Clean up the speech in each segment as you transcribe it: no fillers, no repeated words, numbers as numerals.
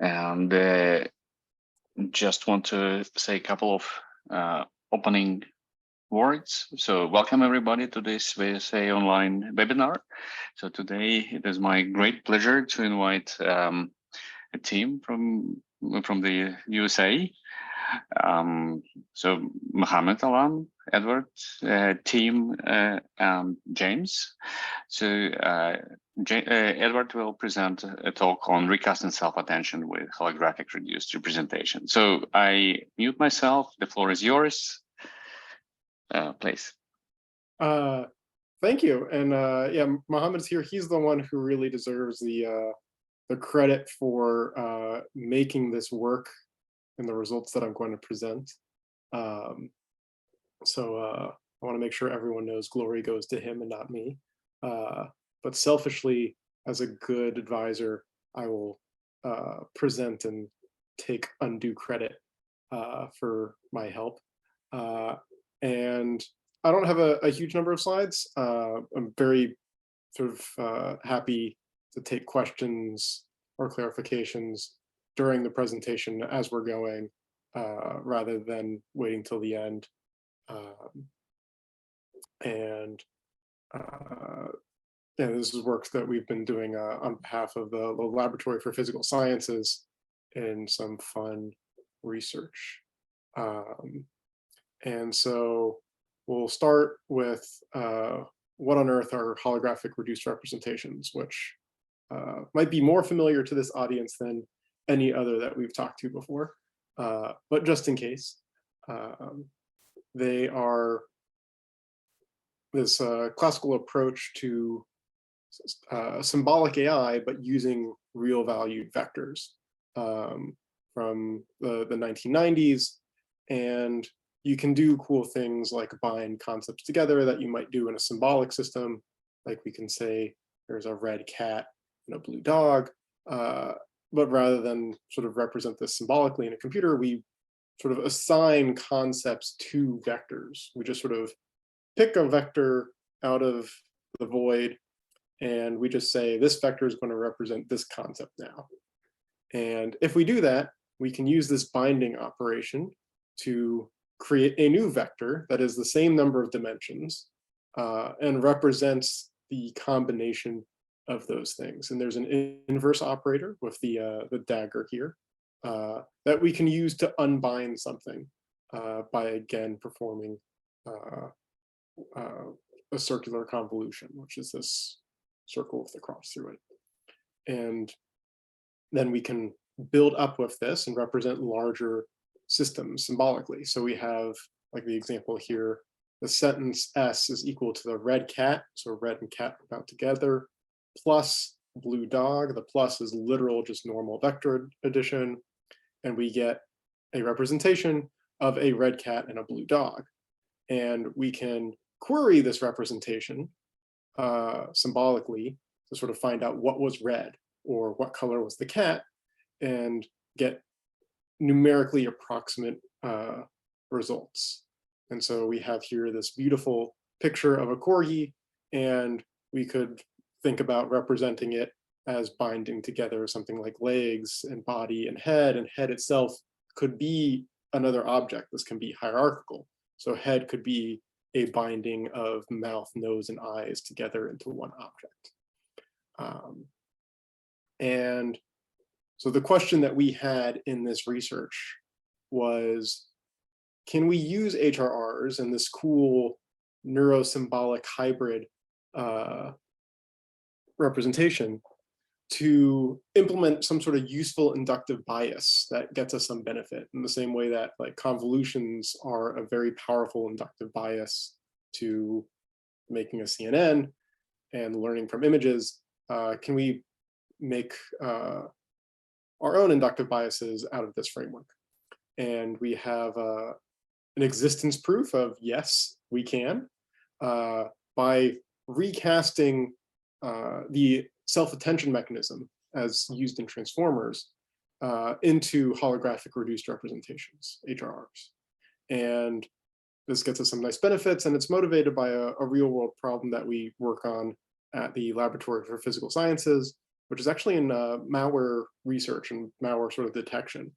And just want to say a couple of opening words. So welcome everybody to this VSA online webinar. So today it is my great pleasure to invite a team from the USA. So Mohammad Alam, Edward, team, and James. So Edward will present a talk on recasting self-attention with holographic reduced representation. So I mute myself. The floor is yours. Please. Thank you. And yeah, Mohammed's here. He's the one who really deserves the credit for making this work and the results that I'm going to present. So I want to make sure everyone knows glory goes to him and not me. But selfishly, as a good advisor, I will present and take undue credit for my help. And I don't have a huge number of slides. I'm very sort of happy to take questions or clarifications during the presentation as we're going, rather than waiting till the end. Yeah, this is work that we've been doing on behalf of the Laboratory for Physical Sciences in some fun research. And so we'll start with what on earth are holographic reduced representations, which might be more familiar to this audience than any other that we've talked to before. But just in case, they are this classical approach to symbolic AI, but using real valued vectors from the 1990s. And you can do cool things like bind concepts together that you might do in a symbolic system. Like we can say there's a red cat and a blue dog, but rather than sort of represent this symbolically in a computer, we sort of assign concepts to vectors. We just sort of pick a vector out of the void, and we just say this vector is going to represent this concept now. And if we do that, we can use this binding operation to create a new vector that is the same number of dimensions and represents the combination of those things. And there's an inverse operator with the dagger here that we can use to unbind something by again performing a circular convolution, which is this circle with the cross through it. And then we can build up with this and represent larger systems symbolically. So we have, like the example here, the sentence S is equal to the red cat, so red and cat about together, plus blue dog. The plus is literal, just normal vector addition. And we get a representation of a red cat and a blue dog. And we can query this representation symbolically to sort of find out what was red or what color was the cat and get numerically approximate results. And so we have here this beautiful picture of a corgi, and we could think about representing it as binding together something like legs and body and head itself could be another object. This can be hierarchical. So head could be a binding of mouth, nose, and eyes together into one object. And so the question that we had in this research was, can we use HRRs and this cool neurosymbolic hybrid representation to implement some sort of useful inductive bias that gets us some benefit, in the same way that like convolutions are a very powerful inductive bias to making a CNN and learning from images. Can we make our own inductive biases out of this framework? And we have an existence proof of yes, we can, by recasting the self-attention mechanism as used in transformers into holographic reduced representations, HRRs. And this gets us some nice benefits, and it's motivated by a real world problem that we work on at the Laboratory for Physical Sciences, which is actually in malware research and malware sort of detection.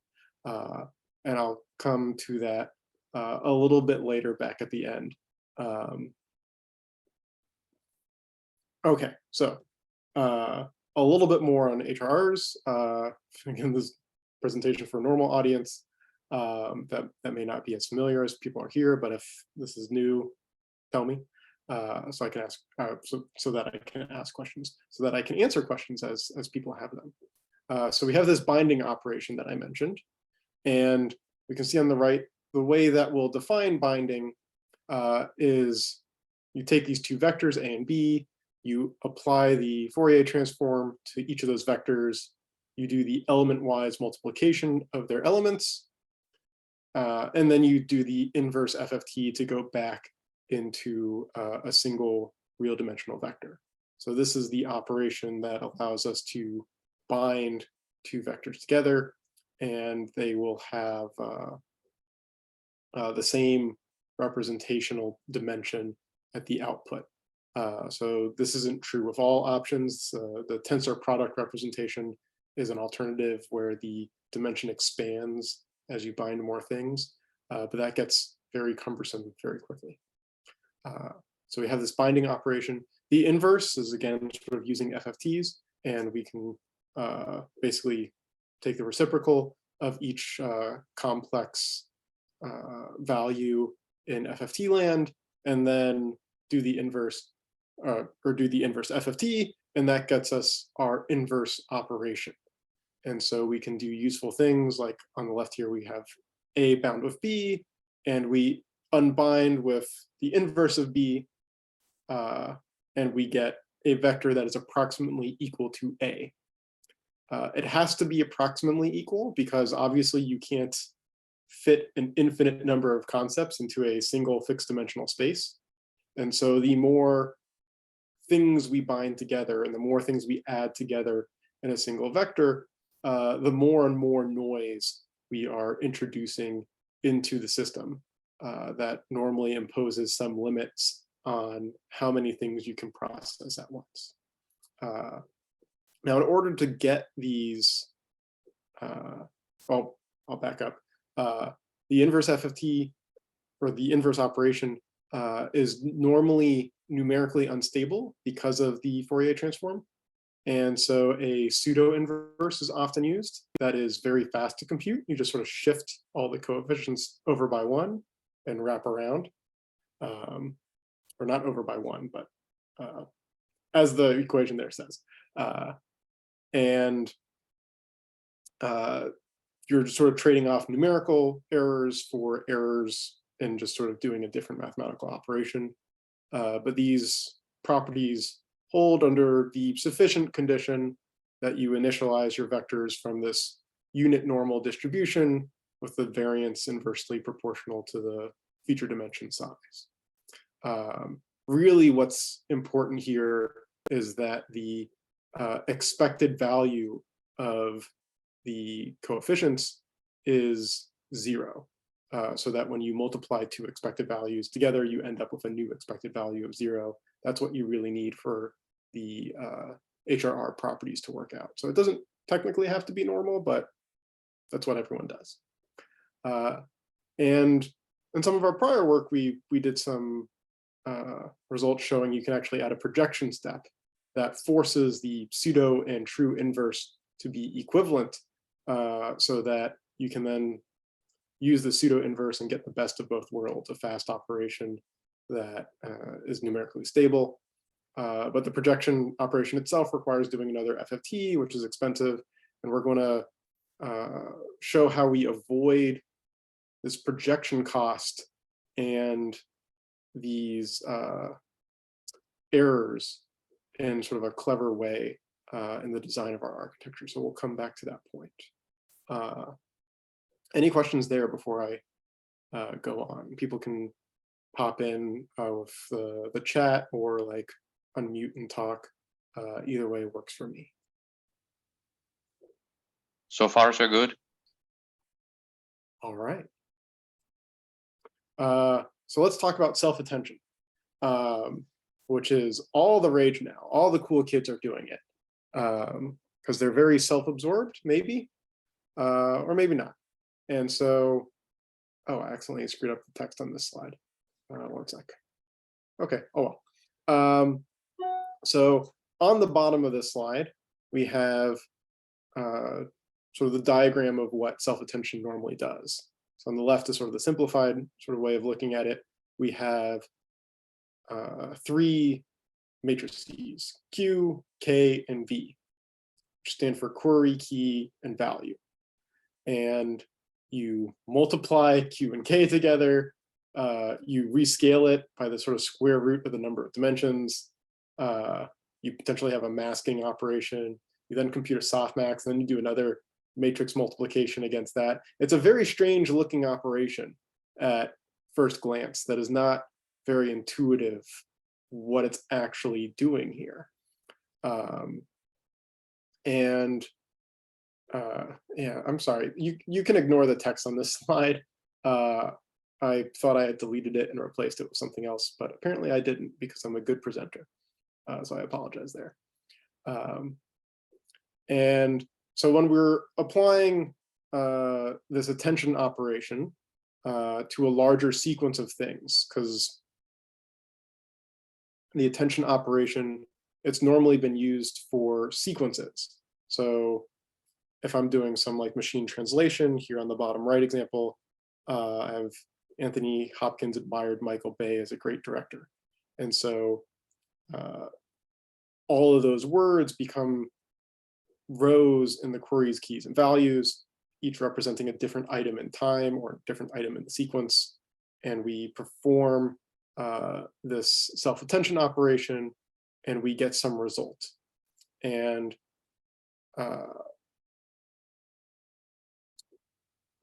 And I'll come to that a little bit later back at the end. Okay, so a little bit more on HRRs. Again, this presentation for a normal audience that may not be as familiar as people are here, but if this is new, tell me so I can ask, so that I can ask questions, so that I can answer questions as people have them. So we have this binding operation that I mentioned, and we can see on the right, the way that we'll define binding is you take these two vectors, A and B, you apply the Fourier transform to each of those vectors, you do the element-wise multiplication of their elements, and then you do the inverse FFT to go back into a single real dimensional vector. So this is the operation that allows us to bind two vectors together, and they will have the same representational dimension at the output. So this isn't true with all options. The tensor product representation is an alternative where the dimension expands as you bind more things, but that gets very cumbersome very quickly. So we have this binding operation. The inverse is, again, sort of using FFTs, and we can basically take the reciprocal of each complex value in FFT land, and then do the inverse, or do the inverse FFT, and that gets us our inverse operation. And so we can do useful things like on the left here, we have A bound with B, and we unbind with the inverse of B, and we get a vector that is approximately equal to A. It has to be approximately equal because obviously you can't fit an infinite number of concepts into a single fixed dimensional space. And so the more things we bind together and the more things we add together in a single vector, the more and more noise we are introducing into the system that normally imposes some limits on how many things you can process at once. Now, in order to get these, I'll back up. The inverse FFT, or the inverse operation, is normally numerically unstable because of the Fourier transform. And so a pseudo inverse is often used that is very fast to compute. You just sort of shift all the coefficients over by one and wrap around, or not over by one, but as the equation there says. And you're sort of trading off numerical errors for errors and just sort of doing a different mathematical operation. But these properties hold under the sufficient condition that you initialize your vectors from this unit normal distribution with the variance inversely proportional to the feature dimension size. Really what's important here is that the expected value of the coefficients is 0. So that when you multiply two expected values together, you end up with a new expected value of 0. That's what you really need for the HRR properties to work out. So it doesn't technically have to be normal, but that's what everyone does. And in some of our prior work, we did some results showing you can actually add a projection step that forces the pseudo and true inverse to be equivalent, so that you can then use the pseudo inverse and get the best of both worlds, a fast operation that is numerically stable. But the projection operation itself requires doing another FFT, which is expensive. And we're going to show how we avoid this projection cost and these errors in sort of a clever way in the design of our architecture. So we'll come back to that point. Any questions there before I go on? People can pop in with the chat or like unmute and talk. Either way works for me. So far, so good. All right. So let's talk about self-attention, which is all the rage now. All the cool kids are doing it. because they're very self-absorbed, maybe, or maybe not. And so, oh, I accidentally screwed up the text on this slide. 1 sec. Okay, oh well. So on the bottom of this slide, we have sort of the diagram of what self-attention normally does. So on the left is sort of the simplified sort of way of looking at it. We have 3 matrices, Q, K, and V, which stand for query, key, and value. And you multiply Q and K together, you rescale it by the sort of square root of the number of dimensions. You potentially have a masking operation. You then compute a softmax, then you do another matrix multiplication against that. It's a very strange looking operation at first glance that is not very intuitive what it's actually doing here. Yeah, I'm sorry. You can ignore the text on this slide. I thought I had deleted it and replaced it with something else, but apparently I didn't because I'm a good presenter. So I apologize there. And so when we're applying this attention operation to a larger sequence of things, because the attention operation, it's normally been used for sequences. So if I'm doing some like machine translation here on the bottom right example, I have Anthony Hopkins admired Michael Bay as a great director. And so all of those words become rows in the query's keys and values, each representing a different item in time or a different item in the sequence. And we perform this self-attention operation and we get some result. And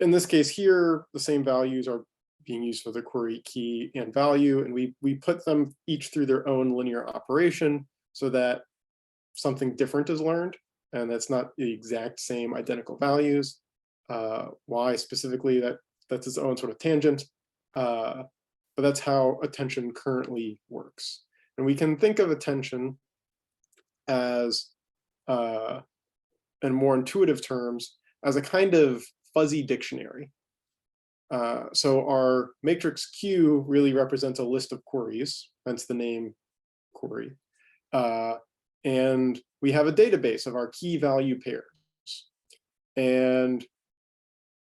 in this case here, the same values are being used for the query key and value, and we put them each through their own linear operation so that something different is learned, and that's not the exact same identical values. Why specifically, that's its own sort of tangent, but that's how attention currently works. And we can think of attention as, in more intuitive terms, as a kind of fuzzy dictionary. So our matrix Q really represents a list of queries, hence the name query. And we have a database of our key value pairs. And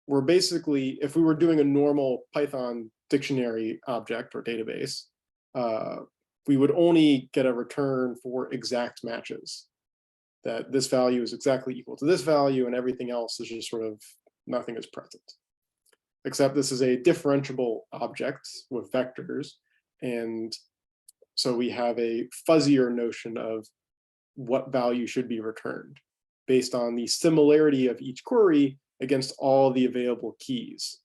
we're basically, if we were doing a normal Python dictionary object or database, we would only get a return for exact matches, that this value is exactly equal to this value and everything else is just sort of nothing is present. Except this is a differentiable object with vectors. And so we have a fuzzier notion of what value should be returned based on the similarity of each query against all the available keys.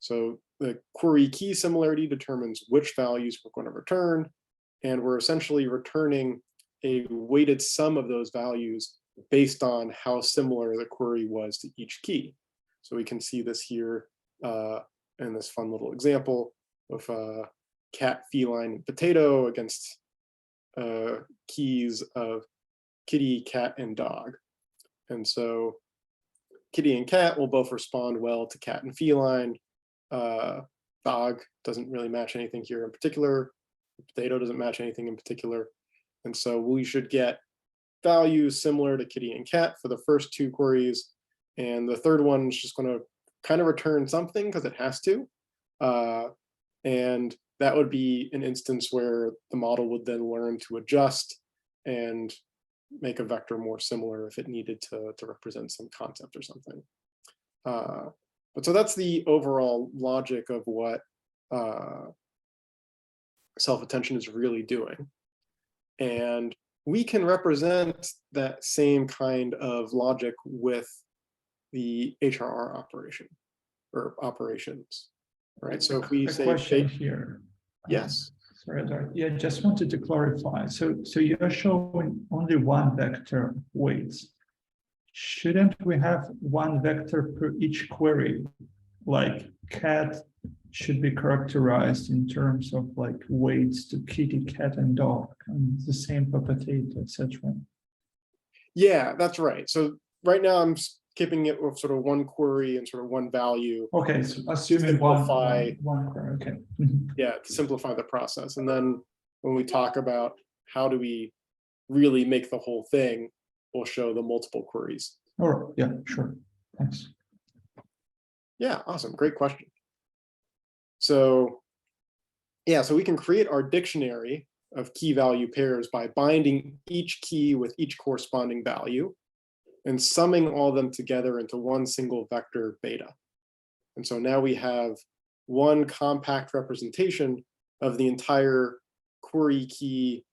So the query key similarity determines which values we're going to return. And we're essentially returning a weighted sum of those values based on how similar the query was to each key. So we can see this here in this fun little example of cat, feline, and potato against keys of kitty, cat, and dog. And so kitty and cat will both respond well to cat and feline. Dog doesn't really match anything here in particular. Potato doesn't match anything in particular. And so we should get values similar to kitty and cat for the first 2 queries. And the third one is just going to kind of return something because it has to. And that would be an instance where the model would then learn to adjust and make a vector more similar if it needed to represent some concept or something. But so that's the overall logic of what self-attention is really doing. And we can represent that same kind of logic with the HRR operation or operations, right? So if we a say question here. Yes. Sorry. Yeah, just wanted to clarify. So you're showing only one vector weights. Shouldn't we have one vector per each query? Like cat should be characterized in terms of like weights to kitty, cat, and dog, and the same for potato, etc. Yeah, that's right. So right now I'm keeping it with sort of one query and sort of one value. Okay, so assuming one Simplify. query, okay. Mhm. Yeah, to simplify the process. And then when we talk about how do we really make the whole thing, we'll show the multiple queries. All right, yeah, sure, thanks. Yeah, awesome, great question. So yeah, so we can create our dictionary of key value pairs by binding each key with each corresponding value and summing all of them together into one single vector beta. And so now we have one compact representation of the entire query key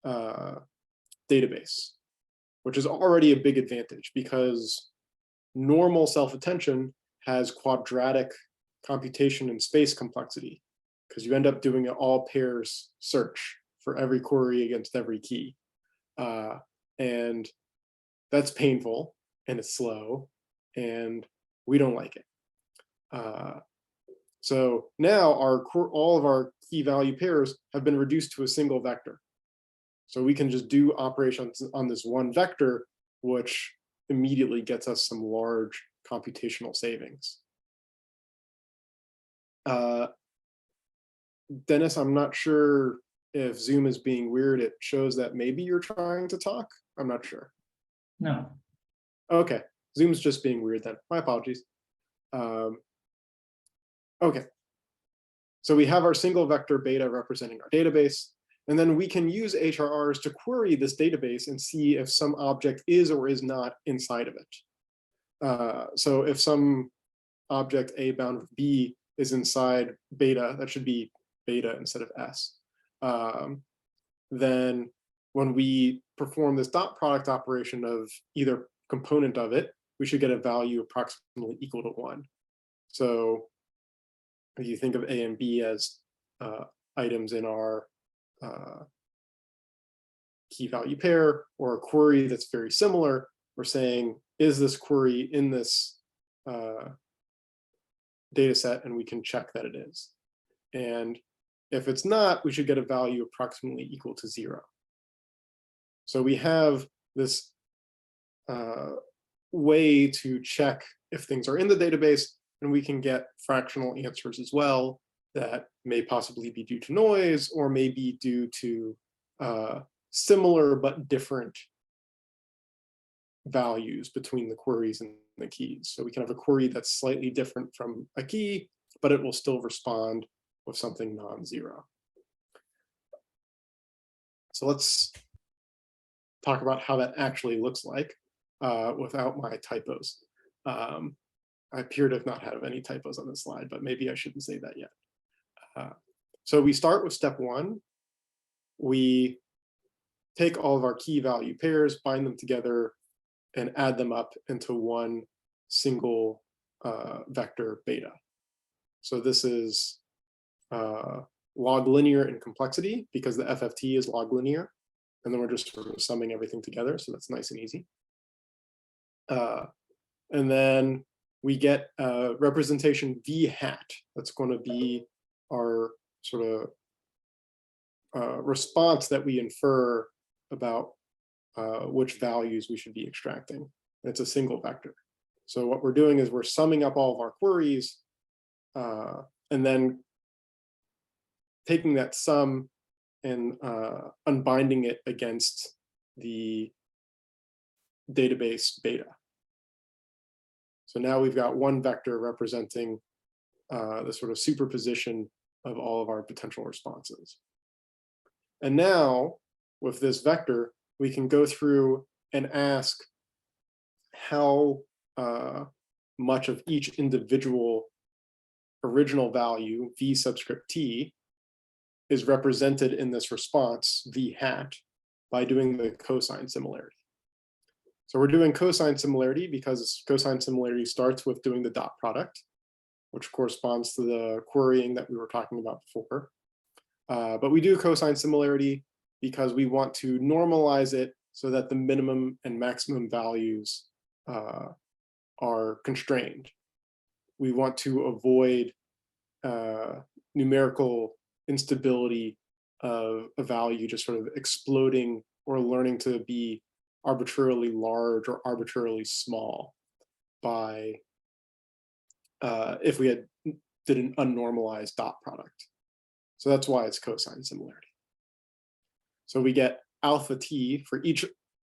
database, which is already a big advantage because normal self-attention has quadratic computation and space complexity because you end up doing an all pairs search for every query against every key. And that's painful and it's slow and we don't like it. So now all of our key value pairs have been reduced to a single vector. So we can just do operations on this one vector, which immediately gets us some large computational savings. Dennis, I'm not sure if Zoom is being weird. It shows that maybe you're trying to talk. I'm not sure. No. Okay, Zoom's just being weird then. My apologies. Okay, so we have our single vector beta representing our database, and then we can use HRRs to query this database and see if some object is or is not inside of it. So if some object A bound with B is inside beta, that should be beta instead of S. Then when we perform this dot product operation of either component of it, we should get a value approximately equal to 1. So if you think of A and B as items in our key value pair or a query that's very similar, we're saying, is this query in this data set? And we can check that it is. And if it's not, we should get a value approximately equal to 0. So we have this way to check if things are in the database, and we can get fractional answers as well that may possibly be due to noise or may be due to similar but different values between the queries and the keys. So we can have a query that's slightly different from a key, but it will still respond with something non-zero. So let's talk about how that actually looks like without my typos. I appear to have not had any typos on this slide, but maybe I shouldn't say that yet. So we start with step 1. We take all of our key value pairs, bind them together, and add them up into one single vector beta. So this is log linear in complexity because the FFT is log linear. And then we're just sort of summing everything together. So that's nice and easy. And then we get a representation V hat. That's going to be our sort of response that we infer about which values we should be extracting. And it's a single vector. So what we're doing is we're summing up all of our queries and then taking that sum and unbinding it against the database beta. So now we've got one vector representing the sort of superposition of all of our potential responses. And now with this vector, we can go through and ask how much of each individual original value, V subscript T, is represented in this response, V hat, by doing the cosine similarity. So we're doing cosine similarity because cosine similarity starts with doing the dot product, which corresponds to the querying that we were talking about before. But we do cosine similarity because we want to normalize it so that the minimum and maximum values are constrained. We want to avoid numerical instability of a value just sort of exploding or learning to be arbitrarily large or arbitrarily small by if we did an unnormalized dot product. So that's why it's cosine similarity. So we get alpha t for each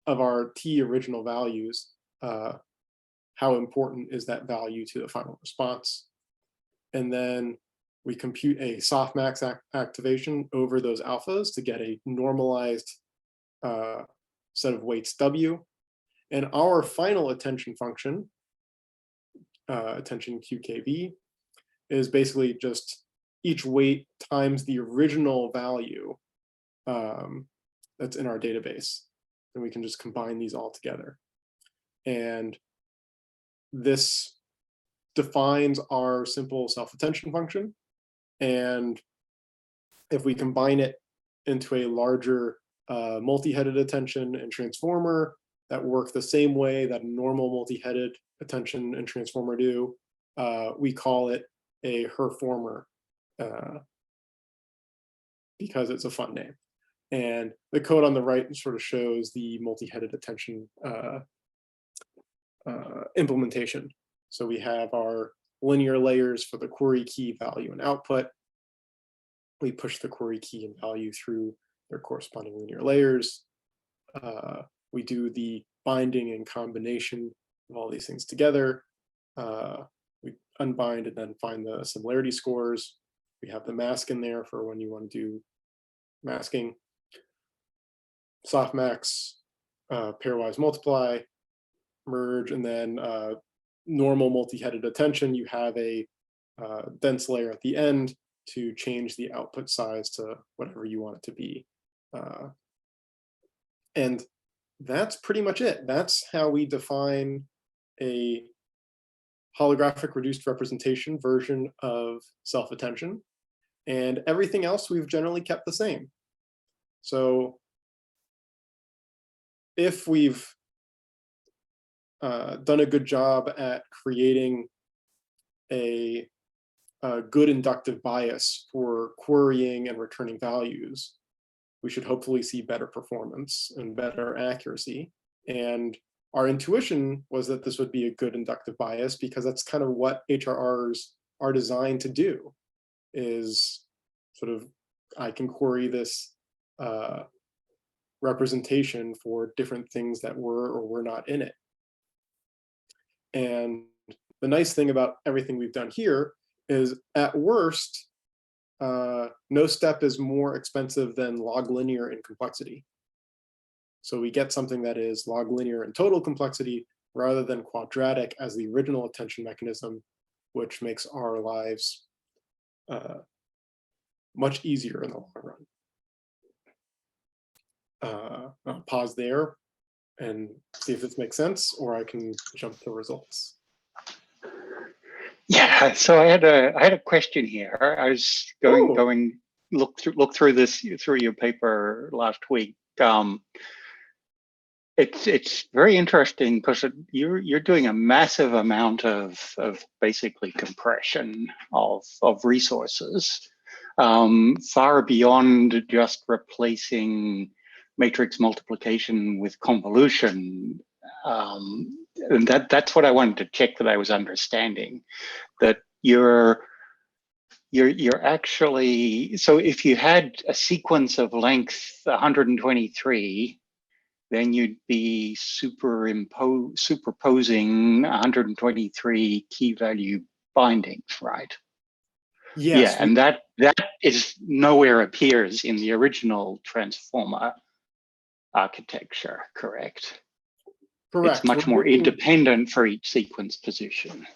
of our t original values. How important is that value to the final response? And then we compute a softmax activation over those alphas to get a normalized set of weights W. And our final attention function, attention QKV, is basically just each weight times the original value that's in our database. And we can just combine these all together. And this defines our simple self-attention function. And if we combine it into a larger multi-headed attention and transformer that work the same way that a normal multi-headed attention and transformer do, we call it a herformer because it's a fun name. And the code on the right sort of shows the multi-headed attention implementation. So we have our linear layers for the query key, value, and output. We push the query key and value through their corresponding linear layers. We do the binding and combination of all these things together. We unbind and then find the similarity scores. We have the mask in there for when you want to do masking. Softmax, pairwise multiply, merge, and then normal multi-headed attention. You have a dense layer at the end to change the output size to whatever you want it to be. And that's pretty much it. That's how we define a holographic reduced representation version of self-attention. And everything else we've generally kept the same. So if we've done a good job at creating a good inductive bias for querying and returning values, we should hopefully see better performance and better accuracy. And our intuition was that this would be a good inductive bias because that's kind of what HRRs are designed to do, is sort of, I can query this representation for different things that were or were not in it. And the nice thing about everything we've done here is, at worst, no step is more expensive than log linear in complexity. So we get something that is log linear in total complexity rather than quadratic as the original attention mechanism, which makes our lives much easier in the long run. I'll pause there and see if this makes sense, or I can jump to results. Yeah, so I had a question here. I was look through your paper last week. It's very interesting because you're doing a massive amount of basically compression of resources, far beyond just replacing matrix multiplication with convolution. And that's what I wanted to check, that I was understanding, that you're actually, so if you had a sequence of length 123, then you'd be superposing 123 key value bindings, right? Yes. Yeah, and that is nowhere appears in the original transformer architecture, correct? Correct. It's much more independent for each sequence position.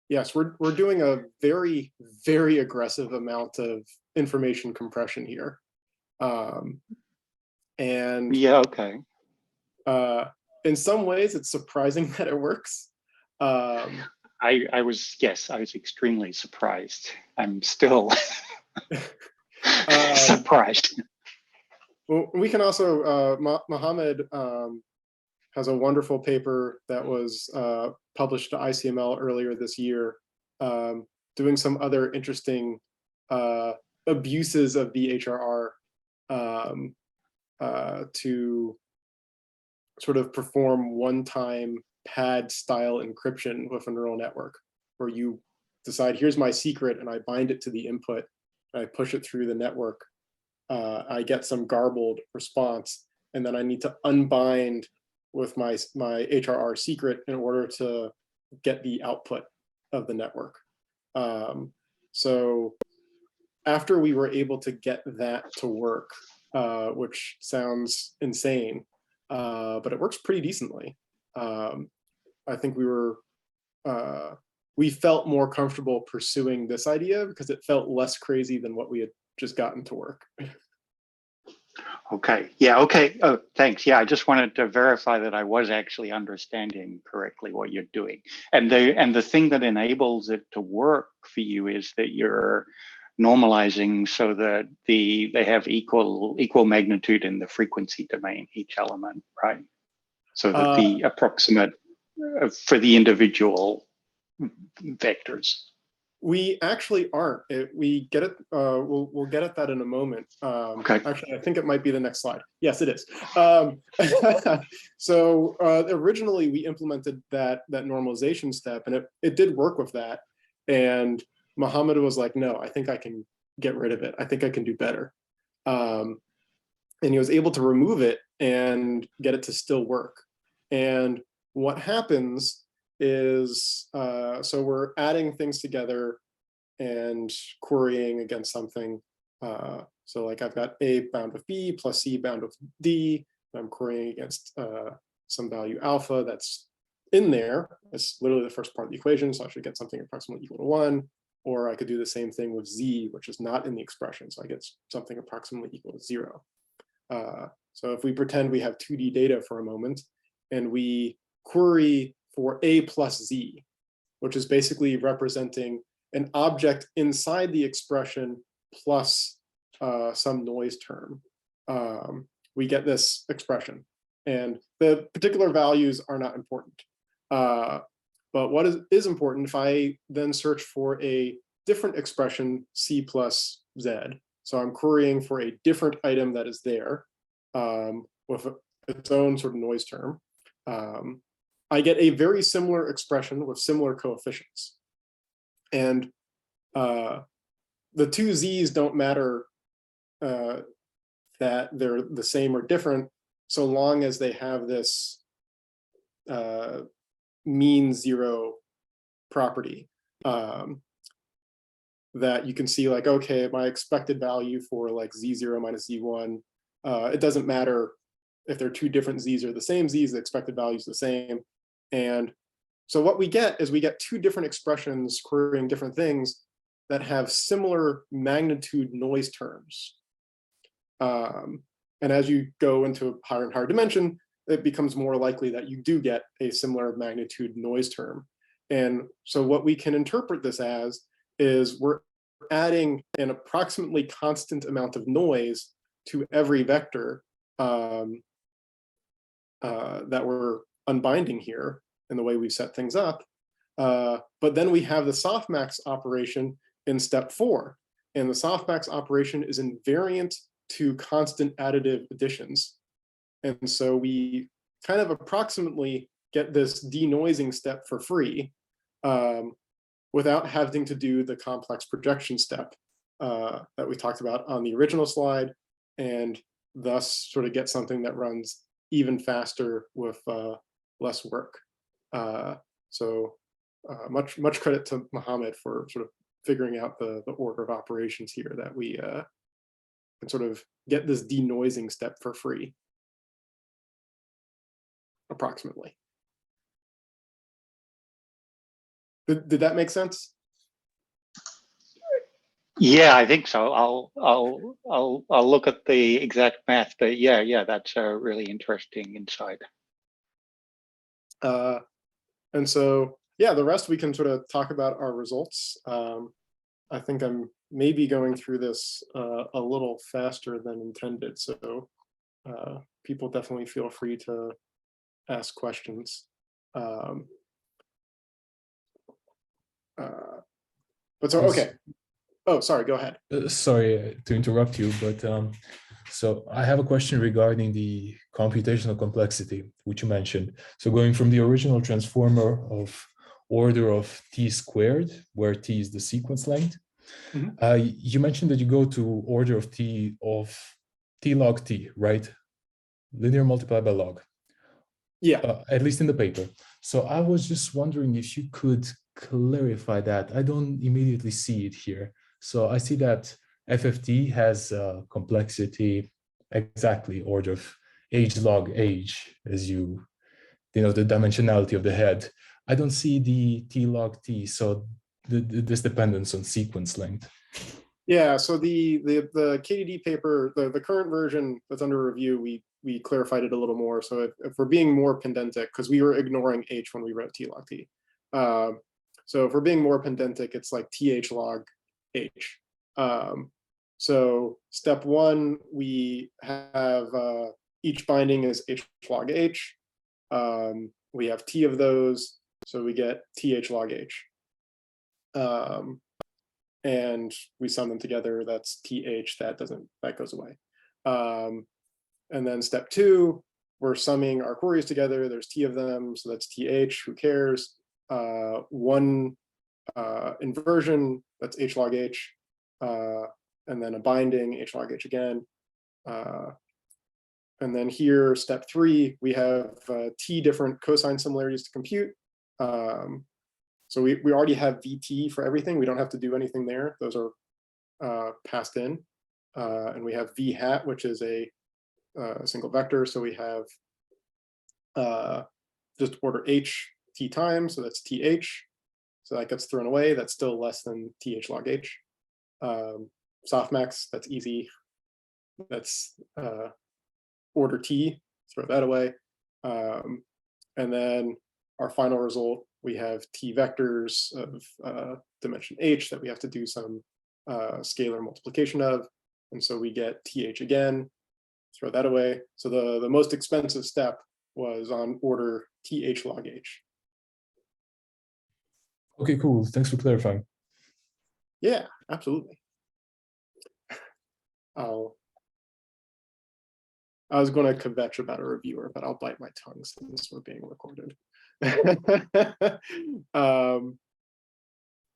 Yes, we're doing a very, very aggressive amount of information compression here. And yeah, okay. In some ways, it's surprising that it works. I was extremely surprised. I'm still surprised. Well, we can also, Mohammad has a wonderful paper that was published to ICML earlier this year, doing some other interesting abuses of the HRR to sort of perform one-time pad style encryption with a neural network, where you decide, here's my secret, and I bind it to the input, and I push it through the network. I get some garbled response, and then I need to unbind with my HRR secret in order to get the output of the network. So after we were able to get that to work, which sounds insane, but it works pretty decently. I think we felt more comfortable pursuing this idea because it felt less crazy than what we had just gotten to work. Okay. Yeah. Okay. Oh, thanks. Yeah, I just wanted to verify that I was actually understanding correctly what you're doing. And the thing that enables it to work for you is that you're normalizing so that they have equal magnitude in the frequency domain, each element, right? So that the approximate for the individual vectors. We actually aren't. We get it. We'll get at that in a moment. Okay. Actually, I think it might be the next slide. Yes, it is. So originally we implemented that normalization step, and it did work with that. And Mohammad was like, "No, I think I can get rid of it. I think I can do better." And he was able to remove it and get it to still work. And what happens is, so we're adding things together and querying against something. So like I've got A bound with B plus C bound with D. I'm querying against some value alpha that's in there. It's literally the first part of the equation, so I should get something approximately equal to 1. Or I could do the same thing with Z, which is not in the expression, so I get something approximately equal to 0. So if we pretend we have 2D data for a moment, and we query for A plus Z, which is basically representing an object inside the expression plus some noise term, we get this expression. And the particular values are not important. But what is important, if I then search for a different expression, C plus Z, so I'm querying for a different item that is there with its own sort of noise term, I get a very similar expression with similar coefficients. And the two Z's don't matter that they're the same or different, so long as they have this mean zero property that you can see, like, okay, my expected value for like Z0 minus Z1, it doesn't matter if they're two different Z's or the same Z's, the expected value is the same. And so what we get is we get two different expressions querying different things that have similar magnitude noise terms. And as you go into a higher and higher dimension, it becomes more likely that you do get a similar magnitude noise term. And so what we can interpret this as is we're adding an approximately constant amount of noise to every vector that we're unbinding here in the way we set things up. But then we have the softmax operation in step 4. And the softmax operation is invariant to constant additive additions. And so we kind of approximately get this denoising step for free without having to do the complex projection step that we talked about on the original slide, and thus sort of get something that runs even faster with less work. So much credit to Mohammad for sort of figuring out the order of operations here that we can sort of get this denoising step for free, approximately. Did that make sense? Yeah, I think so. I'll look at the exact math, but yeah, that's a really interesting insight. And so, yeah, the rest we can sort of talk about our results. I think I'm maybe going through this a little faster than intended, so people definitely feel free to ask questions. But so, okay. Oh, sorry, go ahead. Sorry to interrupt you, but So I have a question regarding the computational complexity, which you mentioned. So going from the original transformer of order of t squared, where t is the sequence length, you mentioned that you go to order of t log t, right? Linear multiplied by log. Yeah. At least in the paper. So I was just wondering if you could clarify that. I don't immediately see it here. So I see that FFT has complexity exactly order of h log h, as you know, the dimensionality of the head. I don't see the t log t, so this dependence on sequence length. Yeah, so the KDD paper, the current version that's under review, we clarified it a little more. So if we're being more pedantic, because we were ignoring h when we wrote t log t. So if we're being more pedantic, it's like th log h. So step one, we have each binding is h log h. We have t of those, so we get th log h. And we sum them together, that's th, that goes away. And then step two, we're summing our queries together, there's t of them, so that's th, who cares? One inversion, that's h log h, and then a binding, h log h again. And then here, step three, we have t different cosine similarities to compute. So we already have VT for everything. We don't have to do anything there. Those are passed in. And we have V hat, which is a single vector. So we have just order h t times. So that's th. So that gets thrown away. That's still less than th log h. Softmax, that's easy. That's order t. Throw that away. And then our final result, we have t vectors of dimension h that we have to do some scalar multiplication of. And so we get th again, throw that away. So the most expensive step was on order th log h. Okay, cool. Thanks for clarifying. Yeah, absolutely. I was going to kvetch about a reviewer, but I'll bite my tongue since we're being recorded.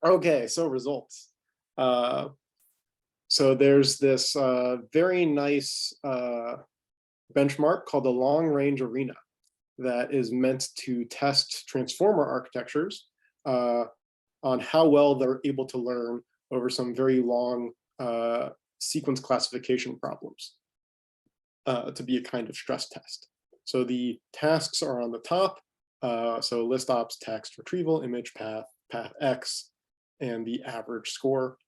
Okay, so results. So there's this very nice benchmark called the Long Range Arena that is meant to test transformer architectures on how well they're able to learn over some very long sequence classification problems to be a kind of stress test. So the tasks are on the top. So list ops, text, retrieval, image, path, path X, and the average score.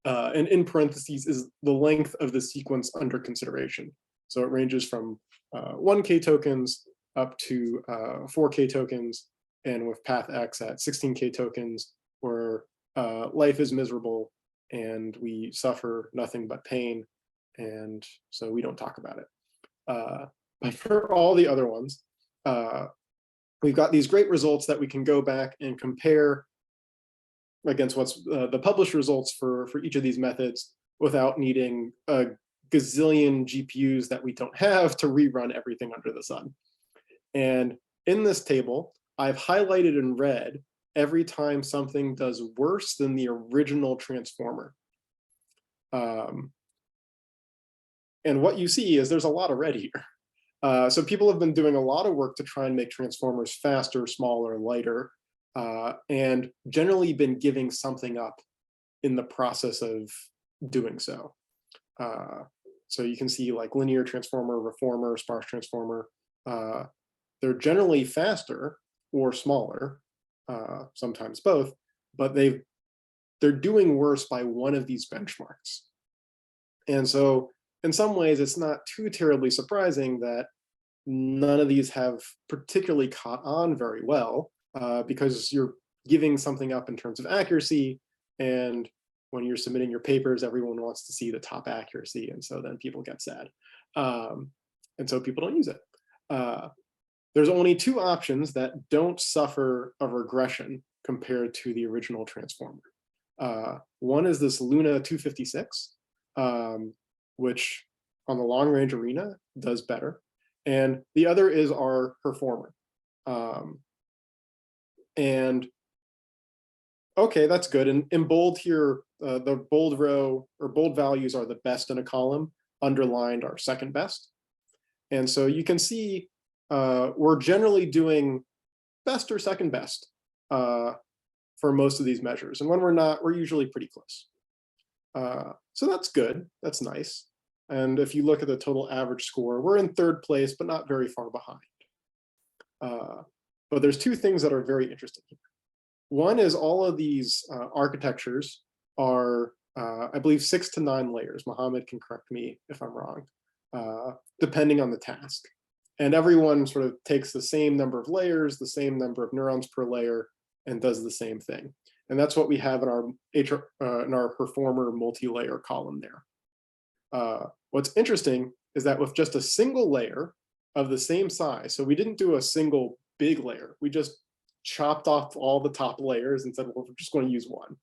And in parentheses is the length of the sequence under consideration. So it ranges from 1K tokens up to 4K tokens, and with path X at 16K tokens, where life is miserable and we suffer nothing but pain, and so we don't talk about it. But for all the other ones, we've got these great results that we can go back and compare against what's the published results for each of these methods without needing a gazillion GPUs that we don't have to rerun everything under the sun. And in this table, I've highlighted in red every time something does worse than the original transformer. And what you see is there's a lot of red here. So people have been doing a lot of work to try and make transformers faster, smaller, lighter, and generally been giving something up in the process of doing so. So you can see like linear transformer, reformer, sparse transformer. They're generally faster or smaller, sometimes both, but they're doing worse by one of these benchmarks. And so in some ways, it's not too terribly surprising that none of these have particularly caught on very well, because you're giving something up in terms of accuracy. And when you're submitting your papers, everyone wants to see the top accuracy. And so then people get sad. And so people don't use it. There's only two options that don't suffer a regression compared to the original transformer. One is this Luna 256, which on the long range arena does better. And the other is our performer. And okay, that's good. And in bold here, the bold row or bold values are the best in a column, underlined are second best. And so you can see we're generally doing best or second best for most of these measures. And when we're not, we're usually pretty close. So that's good. That's nice. And if you look at the total average score, we're in third place, but not very far behind. But there's two things that are very interesting here. One is all of these architectures are, I believe, 6 to 9 layers. Mohammed can correct me if I'm wrong, depending on the task. And everyone sort of takes the same number of layers, the same number of neurons per layer, and does the same thing. And that's what we have in our performer multi-layer column there. What's interesting is that with just a single layer of the same size, so we didn't do a single big layer, we just chopped off all the top layers and said, well, we're just going to use one.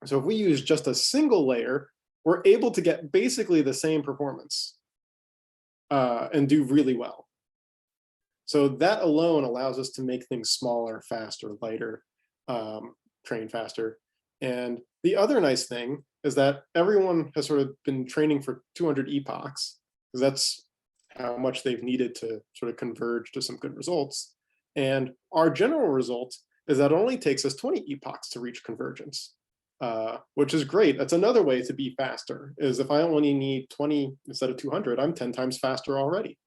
So if we use just a single layer, we're able to get basically the same performance and do really well. So that alone allows us to make things smaller, faster, lighter, train faster. And the other nice thing is that everyone has sort of been training for 200 epochs, because that's how much they've needed to sort of converge to some good results. And our general result is that it only takes us 20 epochs to reach convergence, which is great. That's another way to be faster, is if I only need 20 instead of 200, I'm 10 times faster already.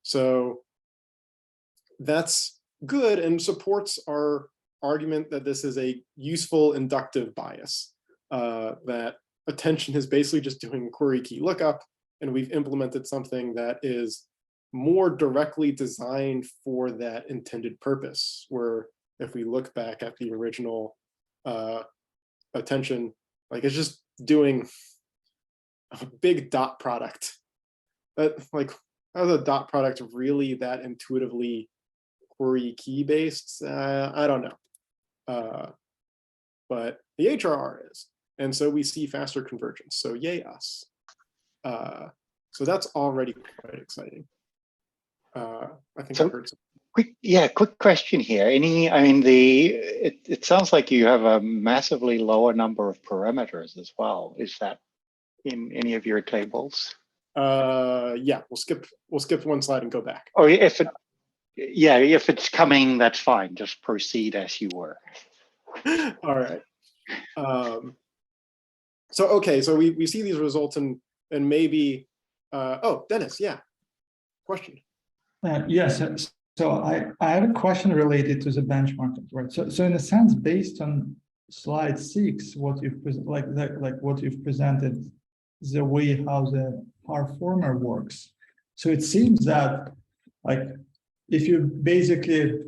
So that's good and supports our argument that this is a useful inductive bias, that attention is basically just doing query key lookup, and we've implemented something that is more directly designed for that intended purpose, where if we look back at the original attention, like it's just doing a big dot product. That, like, how is a dot product really that intuitively query key based? I don't know. But the HRR is. And so we see faster convergence. So yay us. So that's already quite exciting. I think I heard some. Quick question here. I mean, it sounds like you have a massively lower number of parameters as well. Is that in any of your tables? Yeah, we'll skip one slide and go back. Or if it's coming, that's fine. Just proceed as you were. All right. So we see these results and maybe oh, Dennis, yeah, question. Yes, so I have a question related to the benchmarking, right? So in a sense, based on slide 6, what you've what you've presented, the way how the performer works. So it seems that, like, if you basically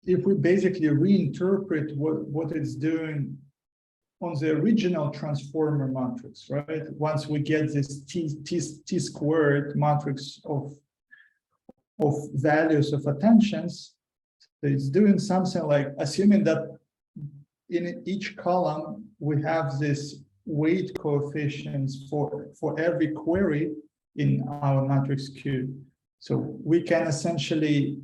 if we basically reinterpret what it's doing on the original transformer matrix, right? Once we get this t squared matrix of values of attentions, so it's doing something like, assuming that in each column we have this weight coefficients for every query in our matrix Q. So we can essentially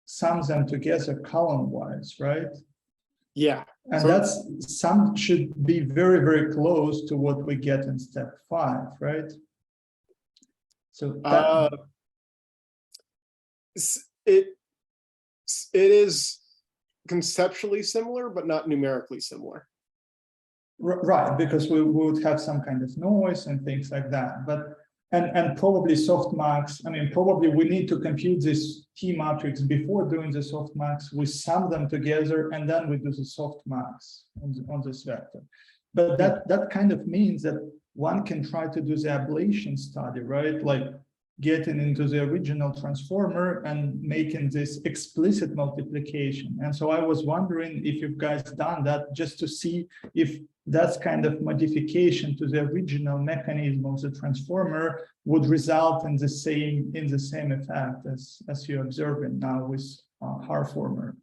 sum them together column-wise, right? Yeah. And that's some should be very, very close to what we get in step 5, right? So that, it is conceptually similar, but not numerically similar. right, because we would have some kind of noise and things like that. But and probably softmax. I mean, probably we need to compute this T matrix before doing the softmax. We sum them together and then we do the softmax on this vector. But that kind of means that one can try to do the ablation study, right? Like getting into the original transformer and making this explicit multiplication. And so I was wondering if you guys done that, just to see if that kind of modification to the original mechanism of the transformer would result in the same effect as you're observing now with Harformer.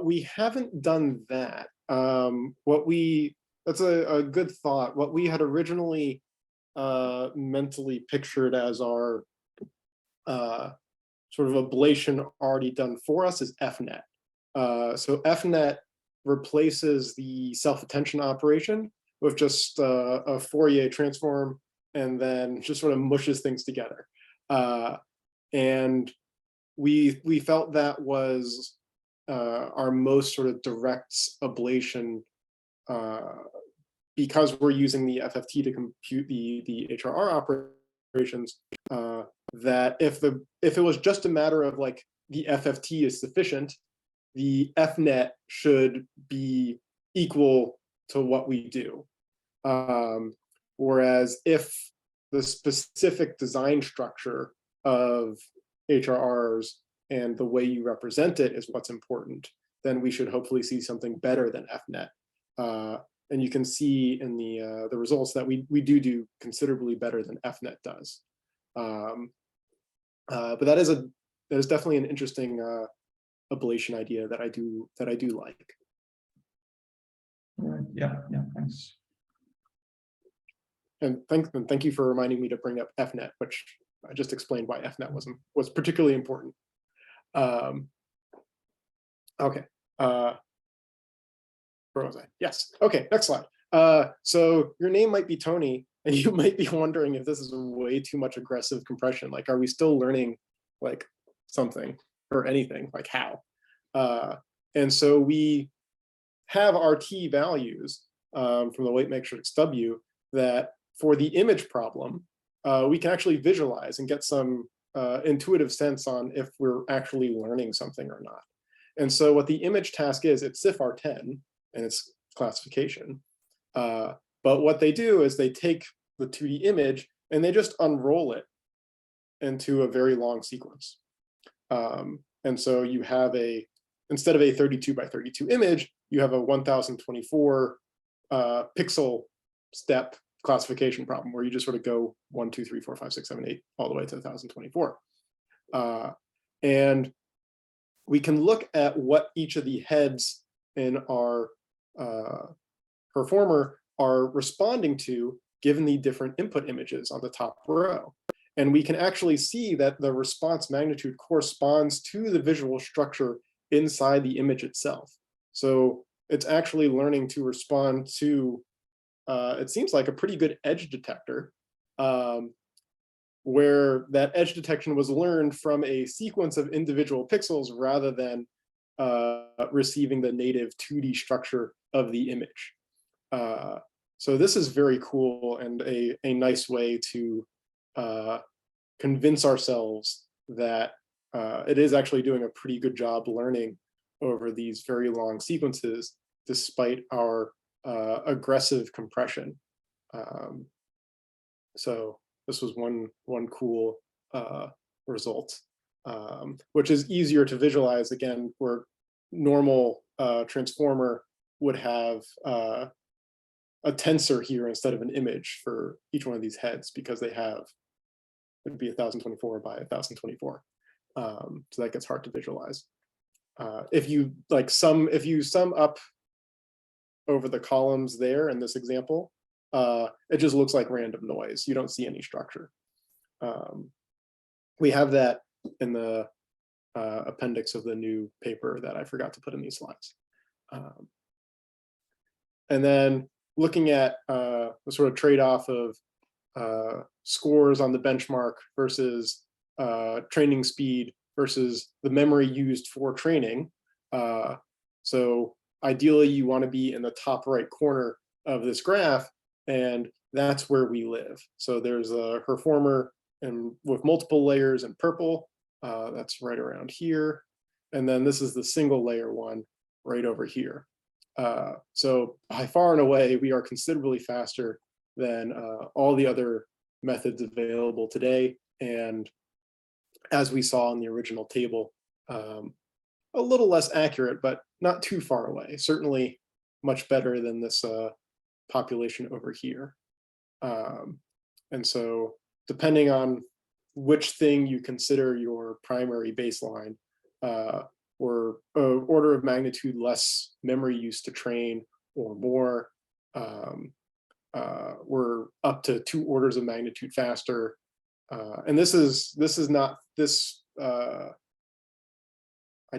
We haven't done that. What we that's a good thought. What we had originally mentally pictured as our sort of ablation already done for us is FNet. So FNet replaces the self-attention operation with just a Fourier transform, and then just sort of mushes things together. And we felt that was our most sort of direct ablation, because we're using the FFT to compute the HRR operations. That if it was just a matter of like the FFT is sufficient, the FNet should be equal to what we do. Whereas if the specific design structure of HRRs and the way you represent it is what's important, then we should hopefully see something better than FNet. And you can see in the results that we do considerably better than FNet does. But that is definitely an interesting ablation idea that I do like. All right. Yeah. Thanks. And thank you for reminding me to bring up FNet, which I just explained why FNet was particularly important. Okay. Where was I? Yes. Okay. Next slide. So your name might be Tony, and you might be wondering if this is way too much aggressive compression. Like, are we still learning like something or anything? Like how? And so we have our T values from the weight matrix W that for the image problem, we can actually visualize and get some intuitive sense on if we're actually learning something or not. And so what the image task is, it's CIFAR-10 and its classification. But what they do is they take the 2D image and they just unroll it into a very long sequence. And so you have instead of a 32 by 32 image, you have a 1024 pixel step classification problem where you just sort of go 1, 2, 3, 4, 5, 6, 7, 8, all the way to 1024. And we can look at what each of the heads in our performer are responding to given the different input images on the top row. And we can actually see that the response magnitude corresponds to the visual structure inside the image itself. So it's actually learning to respond to, it seems like a pretty good edge detector, where that edge detection was learned from a sequence of individual pixels rather than receiving the native 2D structure of the image. So this is very cool and a nice way to convince ourselves that it is actually doing a pretty good job learning over these very long sequences, despite our aggressive compression. So this was one cool result, which is easier to visualize, again, where normal transformer would have a tensor here instead of an image for each one of these heads, because they have, it'd be 1024 by 1024. So that gets hard to visualize. If you sum up over the columns there in this example, it just looks like random noise. You don't see any structure. We have that in the appendix of the new paper that I forgot to put in these slides. And then looking at the sort of trade-off of scores on the benchmark versus training speed versus the memory used for training. So ideally you want to be in the top right corner of this graph, and that's where we live. So there's a performer and with multiple layers in purple, that's right around here. And then this is the single layer one right over here. So by far and away, we are considerably faster than all the other methods available today. And as we saw in the original table, a little less accurate, but not too far away. Certainly much better than this population over here. And so depending on which thing you consider your primary baseline, or order of magnitude less memory use to train or more, we're up to 2 orders of magnitude faster. And this is not this. I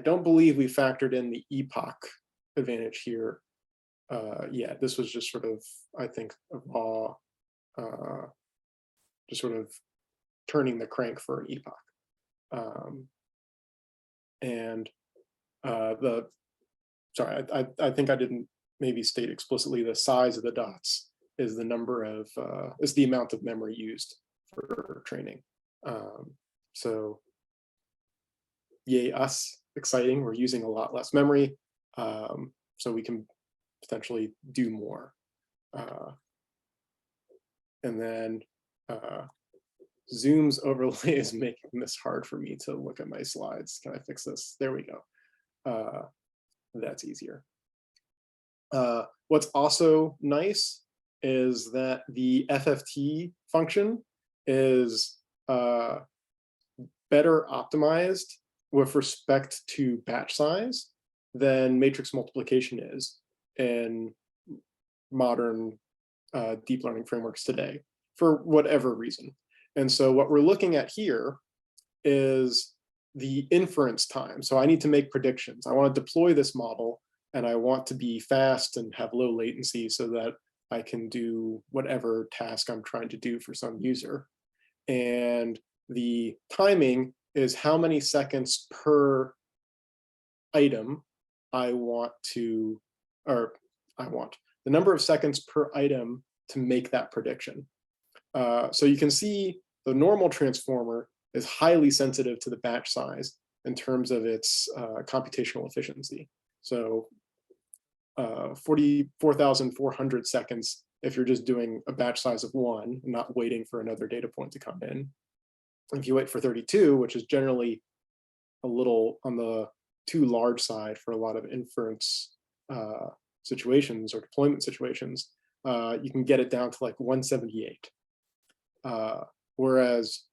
don't believe we factored in the epoch advantage here. Yeah, this was just sort of, I think, a raw, just sort of turning the crank for an epoch. Sorry, I think I didn't maybe state explicitly the size of the dots is the number of, is the amount of memory used for training. So yay us, exciting, we're using a lot less memory, so we can potentially do more. And then Zoom's overlay is making this hard for me to look at my slides. Can I fix this? There we go. That's easier. What's also nice is that the FFT function is better optimized with respect to batch size than matrix multiplication is in modern deep learning frameworks today, for whatever reason. And so what we're looking at here is the inference time. So I need to make predictions. I want to deploy this model, and I want to be fast and have low latency so that I can do whatever task I'm trying to do for some user. And the timing is how many seconds per item I want to, or the number of seconds per item to make that prediction. So you can see the normal transformer is highly sensitive to the batch size in terms of its computational efficiency. So 44,400 seconds if you're just doing a batch size of 1 and not waiting for another data point to come in. If you wait for 32, which is generally a little on the too large side for a lot of inference situations or deployment situations, you can get it down to like 178. Whereas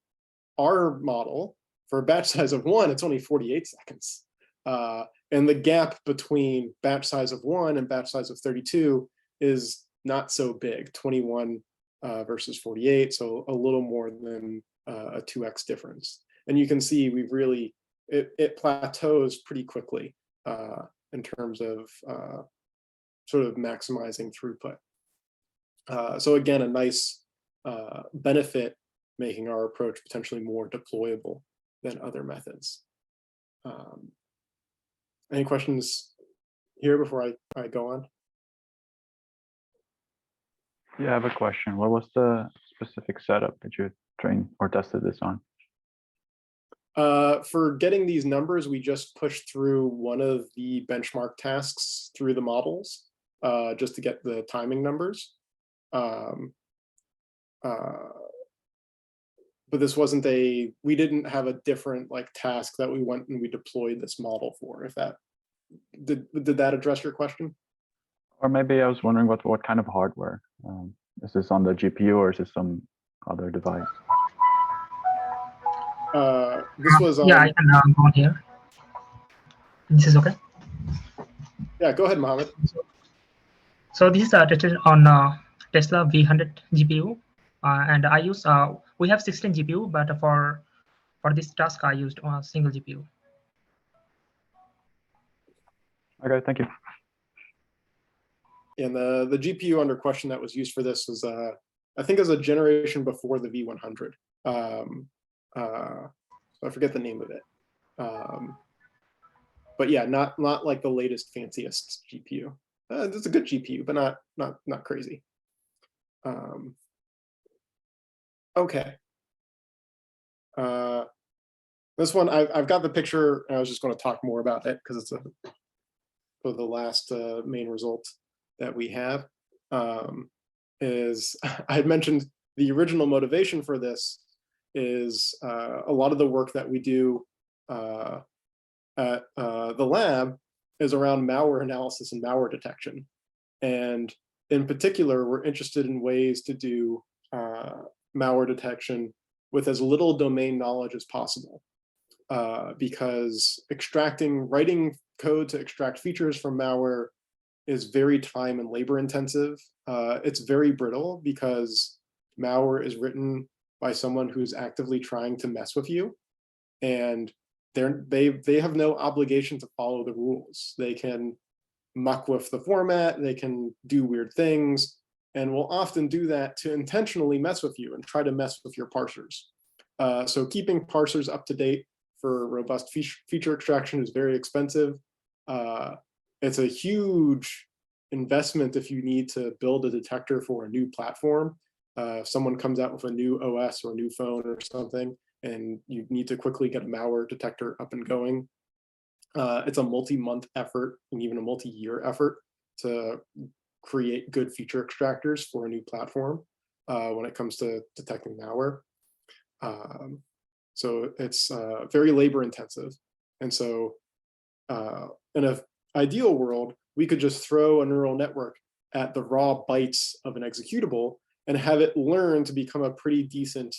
our model, for a batch size of 1, it's only 48 seconds. And the gap between batch size of 1 and batch size of 32 is not so big, 21 versus 48, so a little more than a 2x difference. And you can see we've really, it plateaus pretty quickly in terms of sort of maximizing throughput. So again, a nice benefit making our approach potentially more deployable than other methods. Any questions here before I go on? Yeah, I have a question. What was the specific setup that you trained or tested this on? For getting these numbers, we just pushed through one of the benchmark tasks through the models just to get the timing numbers. But this wasn't we didn't have a different like task that we went and we deployed this model for. If that, did that address your question? Or maybe I was wondering what kind of hardware? Is this on the GPU or is this some other device? This was on, yeah, I can go on here. This is okay. Yeah, go ahead, Mohammed. So this is tested on Tesla V100 GPU, and I use we have 16 GPU, but for this task I used a single GPU. Okay, thank you. And the GPU under question that was used for this was, I think, is a generation before the V100. I forget the name of it. But yeah, not like the latest fanciest GPU. It's a good GPU, but not crazy. Okay. This one I've got the picture. I was just going to talk more about it because it's for the last main result that we have. Is I had mentioned the original motivation for this is a lot of the work that we do at the lab is around malware analysis and malware detection. And in particular, we're interested in ways to do malware detection with as little domain knowledge as possible. Because writing code to extract features from malware is very time and labor intensive. It's very brittle because malware is written by someone who's actively trying to mess with you, and they have no obligation to follow the rules. They can muck with the format, they can do weird things, and will often do that to intentionally mess with you and try to mess with your parsers. So keeping parsers up to date for robust feature extraction is very expensive. It's a huge investment if you need to build a detector for a new platform. If someone comes out with a new OS or a new phone or something, and you need to quickly get a malware detector up and going, it's a multi-month effort and even a multi-year effort to create good feature extractors for a new platform when it comes to detecting malware. So it's very labor intensive. And so in an ideal world, we could just throw a neural network at the raw bytes of an executable and have it learn to become a pretty decent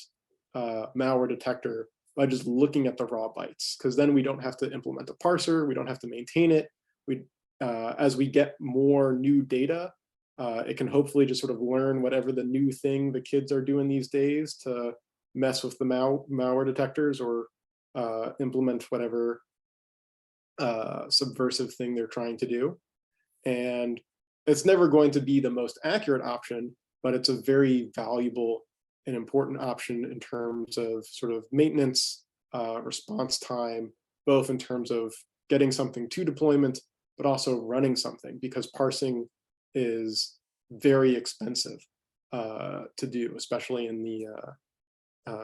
malware detector by just looking at the raw bytes, because then we don't have to implement a parser, we don't have to maintain it. As we get more new data, it can hopefully just sort of learn whatever the new thing the kids are doing these days to mess with the malware detectors or implement whatever subversive thing they're trying to do. And it's never going to be the most accurate option, but it's a very valuable and important option in terms of sort of maintenance, response time, both in terms of getting something to deployment, but also running something, because parsing is very expensive to do, especially in the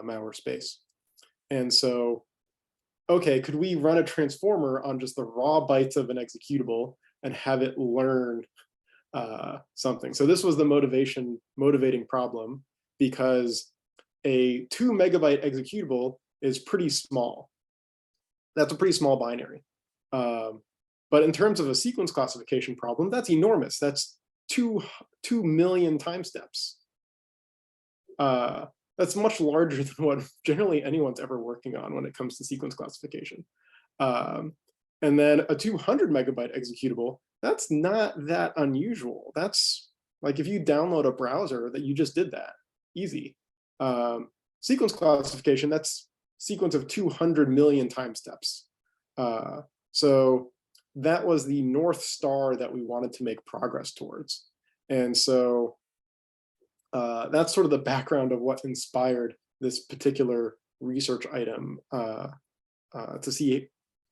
malware space. And so, okay, could we run a transformer on just the raw bytes of an executable and have it learn something? So this was the motivating problem, because a 2 megabyte executable is pretty small. That's a pretty small binary. But in terms of a sequence classification problem, that's enormous. That's 2 million time steps. That's much larger than what generally anyone's ever working on when it comes to sequence classification. And then a 200 megabyte executable, that's not that unusual. That's like if you download a browser that you just did that, easy. Sequence classification, that's sequence of 200 million time steps. So that was the North Star that we wanted to make progress towards. And so that's sort of the background of what inspired this particular research item to see,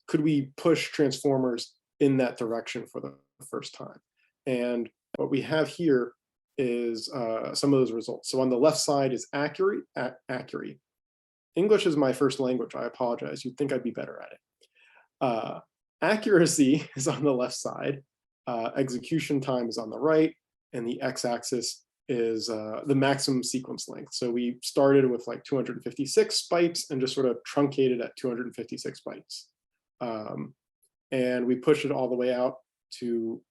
could we push transformers in that direction for the first time? And what we have here is some of those results. So on the left side is accuracy. English is my first language, I apologize. You'd think I'd be better at it. Accuracy is on the left side, execution time is on the right, and the x-axis is the maximum sequence length. So we started with like 256 bytes and just sort of truncated at 256 bytes. And we pushed it all the way out to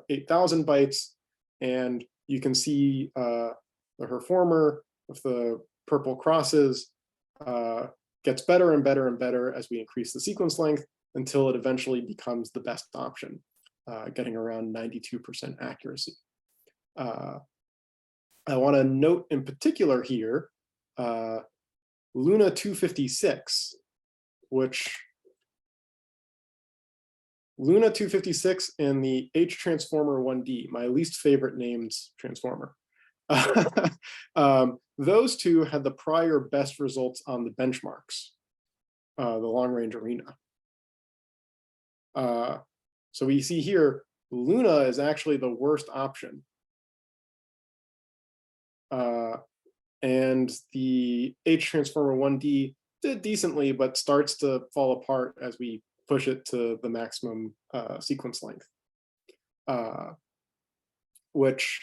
8,000 bytes. And you can see the performer with the purple crosses gets better and better and better as we increase the sequence length until it eventually becomes the best option, getting around 92% accuracy. I want to note in particular here, Luna 256, which Luna 256 and the H transformer 1D, my least favorite named transformer. Those two had the prior best results on the benchmarks, the long range arena. So we see here, Luna is actually the worst option. And the H transformer 1D did decently, but starts to fall apart as we push it to the maximum sequence length. Which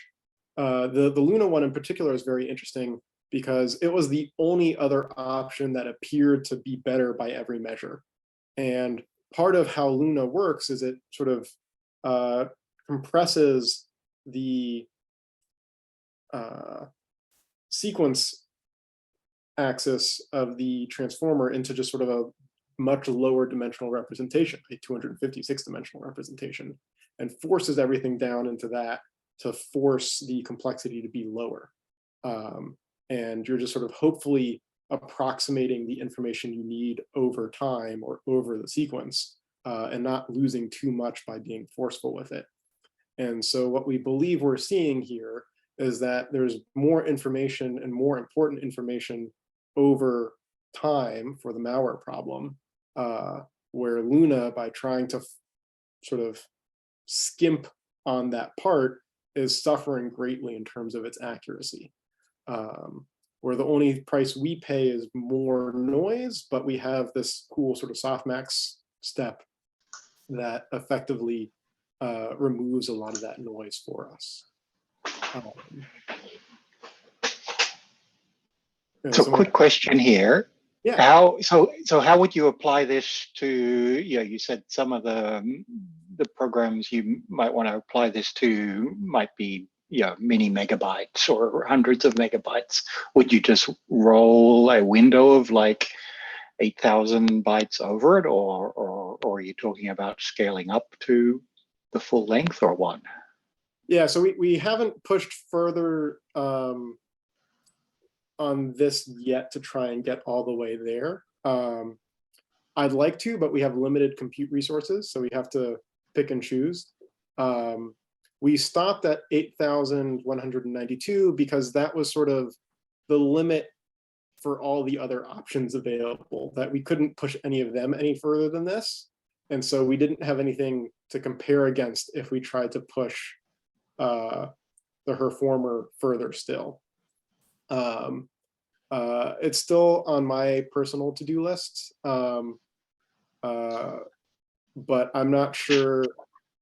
the Luna one in particular is very interesting because it was the only other option that appeared to be better by every measure. And part of how Luna works is it sort of compresses the sequence axis of the transformer into just sort of a much lower dimensional representation, a 256 dimensional representation, and forces everything down into that to force the complexity to be lower. And you're just sort of hopefully approximating the information you need over time or over the sequence, and not losing too much by being forceful with it. And so what we believe we're seeing here is that there's more information and more important information over time for the malware problem, where Luna, by trying to sort of skimp on that part, is suffering greatly in terms of its accuracy. Where the only price we pay is more noise, but we have this cool sort of softmax step that effectively removes a lot of that noise for us. So quick question here. Yeah. How would you apply this to, you said some of the programs you might want to apply this to might be many megabytes or hundreds of megabytes. Would you just roll a window of like 8,000 bytes over it, or are you talking about scaling up to the full length, or what? Yeah, so we haven't pushed further on this yet to try and get all the way there. I'd like to, but we have limited compute resources, so we have to pick and choose. We stopped at 8,192 because that was sort of the limit for all the other options available, that we couldn't push any of them any further than this. And so we didn't have anything to compare against if we tried to push the Herformer further still. It's still on my personal to-do list, but I'm not sure.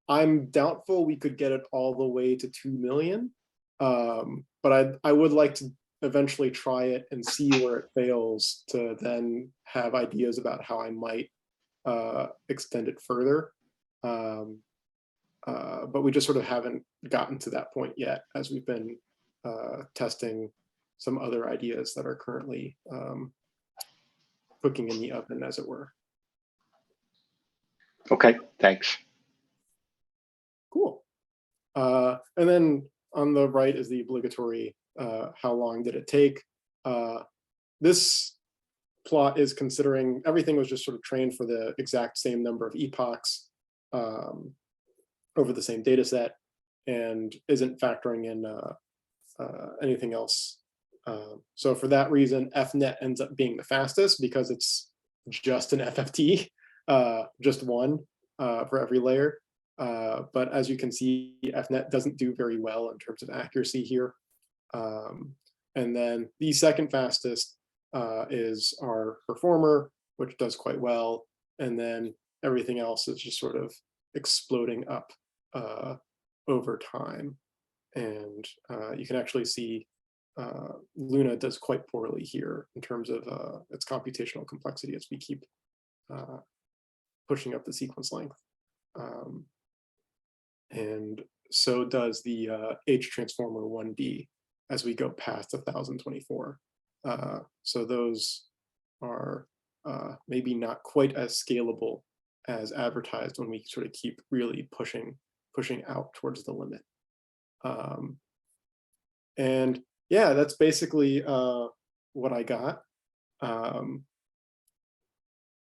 I'm doubtful we could get it all the way to 2 million, but I would like to eventually try it and see where it fails to then have ideas about how I might extend it further. But we just sort of haven't gotten to that point yet, as we've been testing some other ideas that are currently cooking in the oven, as it were. Okay, thanks. Cool. And then on the right is the obligatory, how long did it take? This plot is considering everything was just sort of trained for the exact same number of epochs over the same data set, and isn't factoring in anything else. So for that reason, FNet ends up being the fastest because it's just an FFT, just one for every layer. But as you can see, FNet doesn't do very well in terms of accuracy here. And then the second fastest is our Herformer, which does quite well. And then everything else is just sort of exploding up over time. And you can actually see Luna does quite poorly here in terms of its computational complexity as we keep pushing up the sequence length. And so does the H transformer 1D as we go past 1024. So those are maybe not quite as scalable as advertised when we sort of keep really pushing out towards the limit. And yeah, that's basically what I got.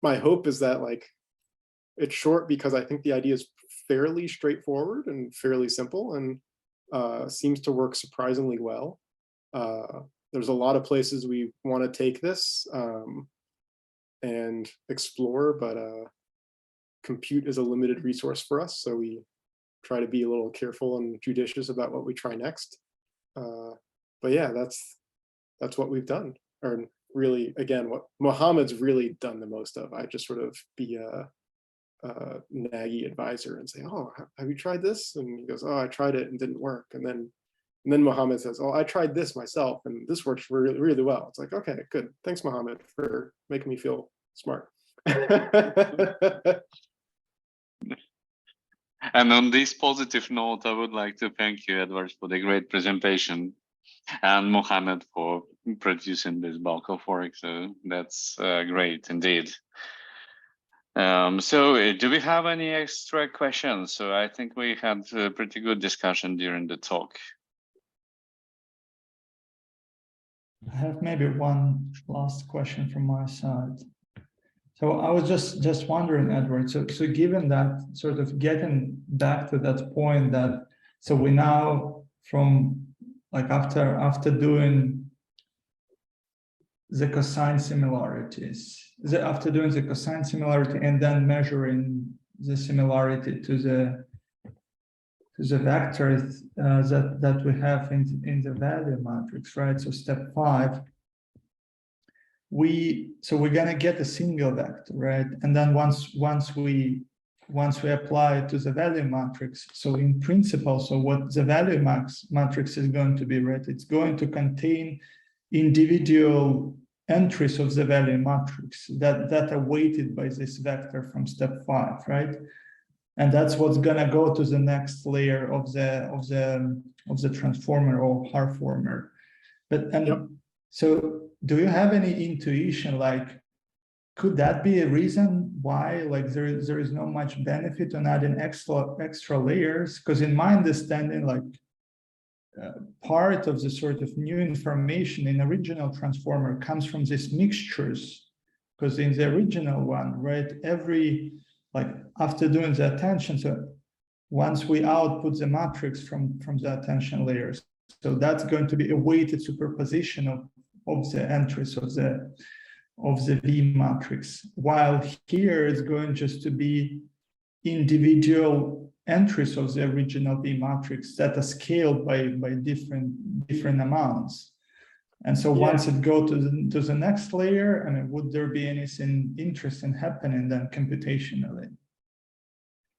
My hope is that like it's short because I think the idea is fairly straightforward and fairly simple, and seems to work surprisingly well. There's a lot of places we want to take this and explore, but compute is a limited resource for us, so we try to be a little careful and judicious about what we try next. But yeah, that's what we've done. Or really, again, what Mohammed's really done the most of. I just sort of be a naggy advisor and say, oh, have you tried this? And he goes, oh, I tried it and didn't work. And then Mohammed says, oh, I tried this myself and this works really, really well. It's like, okay, good. Thanks, Mohammed, for making me feel smart. And on this positive note, I would like to thank you, Edward, for the great presentation, and Mohammed for producing this bulk of work. So that's great indeed. So do we have any extra questions? So I think we had a pretty good discussion during the talk. I have maybe one last question from my side. So I was just wondering, Edward, so given that, sort of getting back to that point, that so we now, from like after doing the cosine similarities, after doing the cosine similarity and then measuring the similarity to the vectors that we have in the value matrix, right? So step 5, we're gonna get a single vector, right? And then once we apply it to the value matrix, so in principle, so what the value matrix is going to be, right? It's going to contain individual entries of the value matrix that are weighted by this vector from step 5, right? And that's what's gonna go to the next layer of the transformer or Harformer. So do you have any intuition, like, could that be a reason why, like, there is no much benefit on adding extra layers? Because in my understanding, like, part of the sort of new information in original transformer comes from these mixtures, because in the original one, right, like after doing the attention, so once we output the matrix from the attention layers, so that's going to be a weighted superposition of the entries of the V matrix, while here it's going just to be individual entries of the original V matrix that are scaled by different amounts. And so once it goes to the next layer, I mean, would there be anything interesting happening then computationally?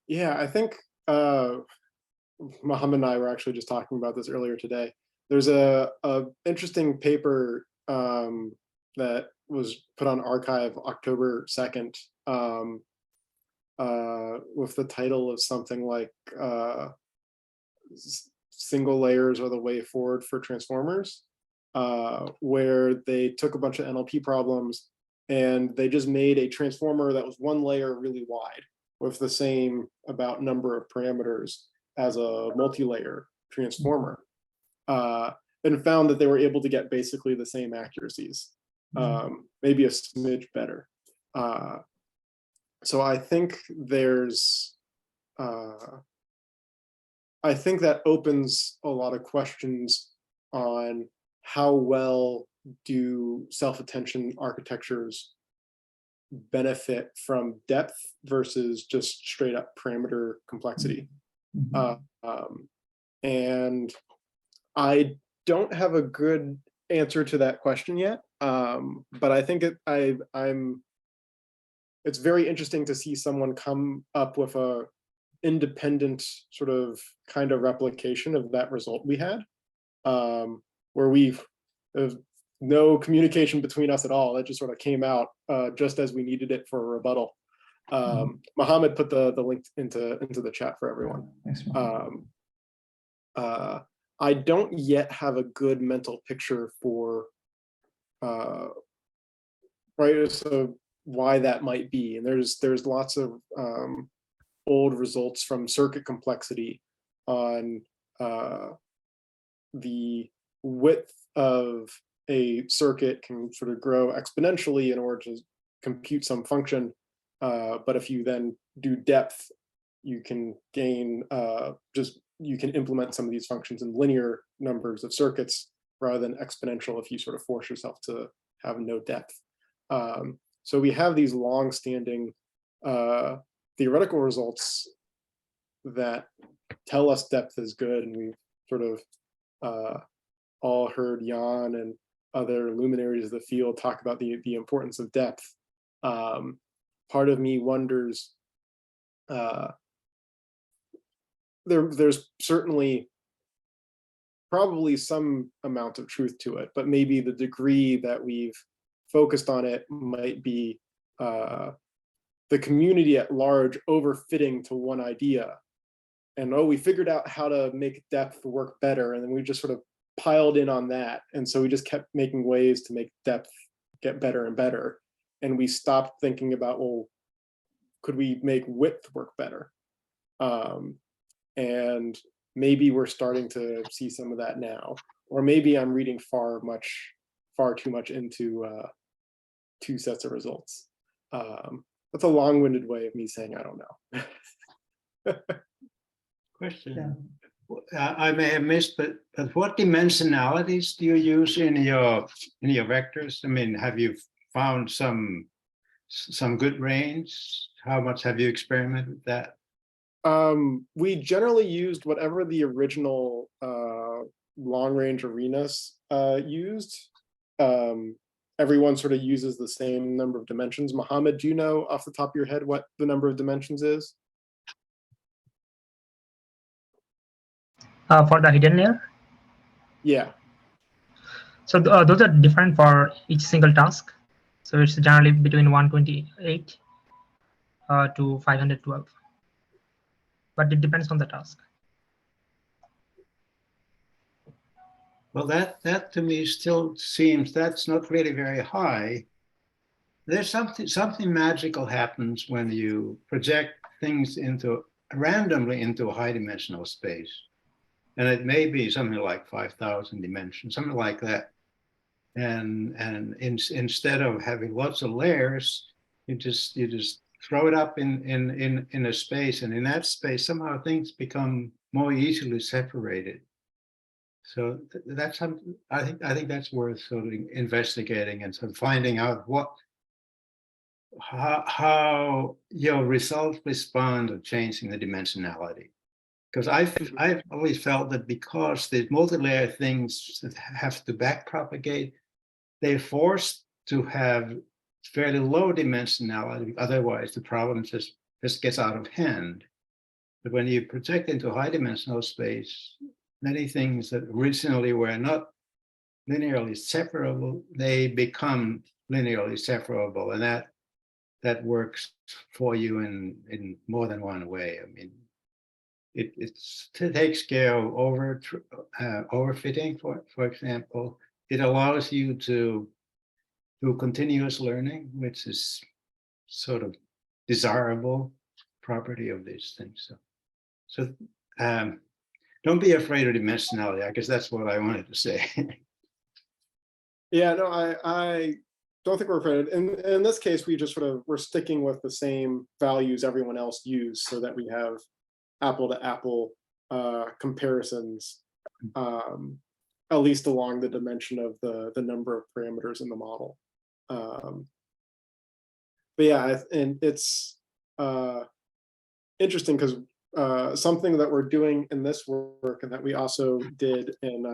Yeah, I think Mohammed and I were actually just talking about this earlier today. There's a interesting paper that was put on arXiv October 2nd with the title of something like Single Layers Are the Way Forward for Transformers, where they took a bunch of NLP problems and they just made a transformer that was one layer really wide with the same about number of parameters as a multi-layer transformer, and found that they were able to get basically the same accuracies, maybe a smidge better. So I think I think that opens a lot of questions on how well do self-attention architectures benefit from depth versus just straight up parameter complexity. And I don't have a good answer to that question yet, but I think it's very interesting to see someone come up with a independent sort of kind of replication of that result we had, where there's no communication between us at all. That just sort of came out just as we needed it for a rebuttal. Mohammed put the link into the chat for everyone. Thanks, I don't yet have a good mental picture for so why that might be, and there's lots of old results from circuit complexity on the width of a circuit can sort of grow exponentially in order to compute some function, but if you then do depth, you can gain you can implement some of these functions in linear numbers of circuits rather than exponential if you sort of force yourself to have no depth. So we have these long-standing theoretical results that tell us depth is good, and we've sort of all heard Jan and other luminaries of the field talk about the importance of depth. Part of me wonders, there's certainly probably some amount of truth to it, but maybe the degree that we've focused on it might be the community at large overfitting to one idea. And we figured out how to make depth work better, and then we just sort of piled in on that. And so we just kept making ways to make depth get better and better. And we stopped thinking about, well, could we make width work better? And maybe we're starting to see some of that now, or maybe I'm reading far too much into two sets of results. That's a long-winded way of me saying I don't know. Question. I may have missed, but what dimensionalities do you use in your vectors? I mean, have you found some good range? How much have you experimented with that? We generally used whatever the original long-range arenas used. Everyone sort of uses the same number of dimensions. Mohammed, do you know off the top of your head what the number of dimensions is? For the hidden layer? Yeah. So those are different for each single task. So it's generally between 128 to 512. But it depends on the task. Well, that to me still seems that's not really very high. There's something magical happens when you project things randomly into a high dimensional space. And it may be something like 5,000 dimensions, something like that. And instead of having lots of layers, you just throw it up in a space, and in that space somehow things become more easily separated. So that's something I think that's worth sort of investigating and sort of finding out how your results respond to changing the dimensionality. Because I've always felt that because the multi-layer things that have to backpropagate, they're forced to have fairly low dimensionality. Otherwise, the problem just gets out of hand. But when you project into high dimensional space, many things that originally were not linearly separable, they become linearly separable, and that works for you in more than one way. I mean, it takes care of overfitting, for example. It allows you to do continuous learning, which is sort of desirable property of these things. So don't be afraid of dimensionality. I guess that's what I wanted to say. Yeah, no, I don't think we're afraid. In this case, we're sticking with the same values everyone else used, so that we have apple to apple comparisons, at least along the dimension of the number of parameters in the model. But yeah, and it's interesting because something that we're doing in this work, and that we also did in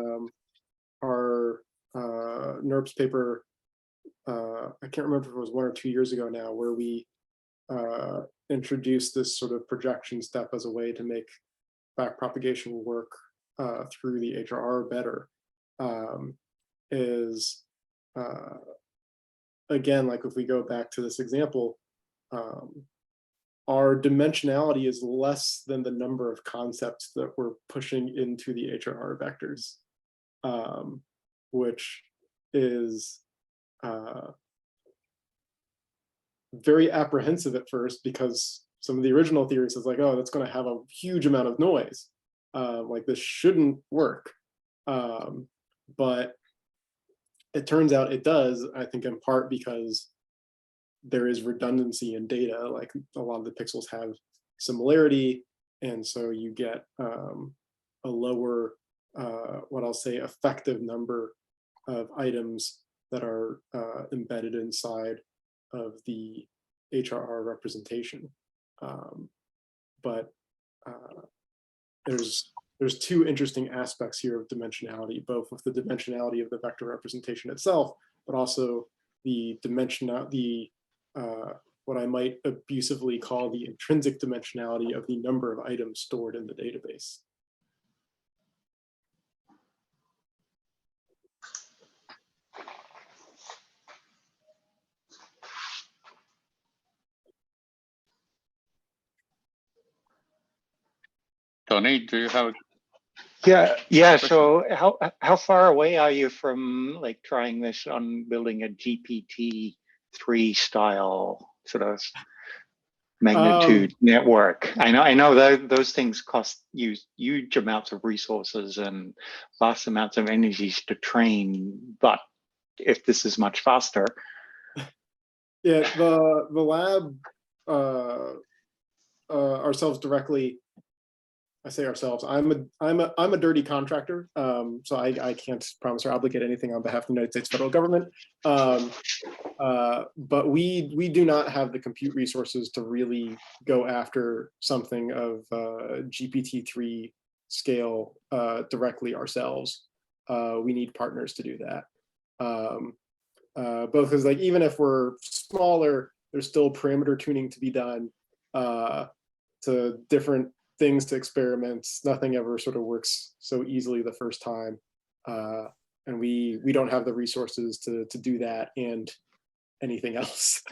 our NERPS paper, I can't remember if it was 1 or 2 years ago now, where we introduced this sort of projection step as a way to make backpropagation work through the HRR better, is again, like if we go back to this example, our dimensionality is less than the number of concepts that we're pushing into the HRR vectors, which is very apprehensive at first, because some of the original theories is like, oh, that's going to have a huge amount of noise. Like this shouldn't work. But it turns out it does, I think in part because there is redundancy in data. Like a lot of the pixels have similarity, and so you get a lower, what I'll say, effective number of items that are embedded inside of the HRR representation. But there's two interesting aspects here of dimensionality, both with the dimensionality of the vector representation itself, but also the what I might abusively call the intrinsic dimensionality of the number of items stored in the database. Tony, do you have? Yeah. So how far away are you from like trying this on building a GPT-3 style sort of magnitude network? I know those things cost huge amounts of resources and vast amounts of energies to train, but if this is much faster. Yeah, the lab ourselves directly. I say ourselves. I'm a dirty contractor, so I can't promise or obligate anything on behalf of the United States federal government. But we do not have the compute resources to really go after something of GPT-3 scale directly ourselves. We need partners to do that. Both because like even if we're smaller, there's still parameter tuning to be done to different things to experiment. Nothing ever sort of works so easily the first time, and we don't have the resources to do that and anything else.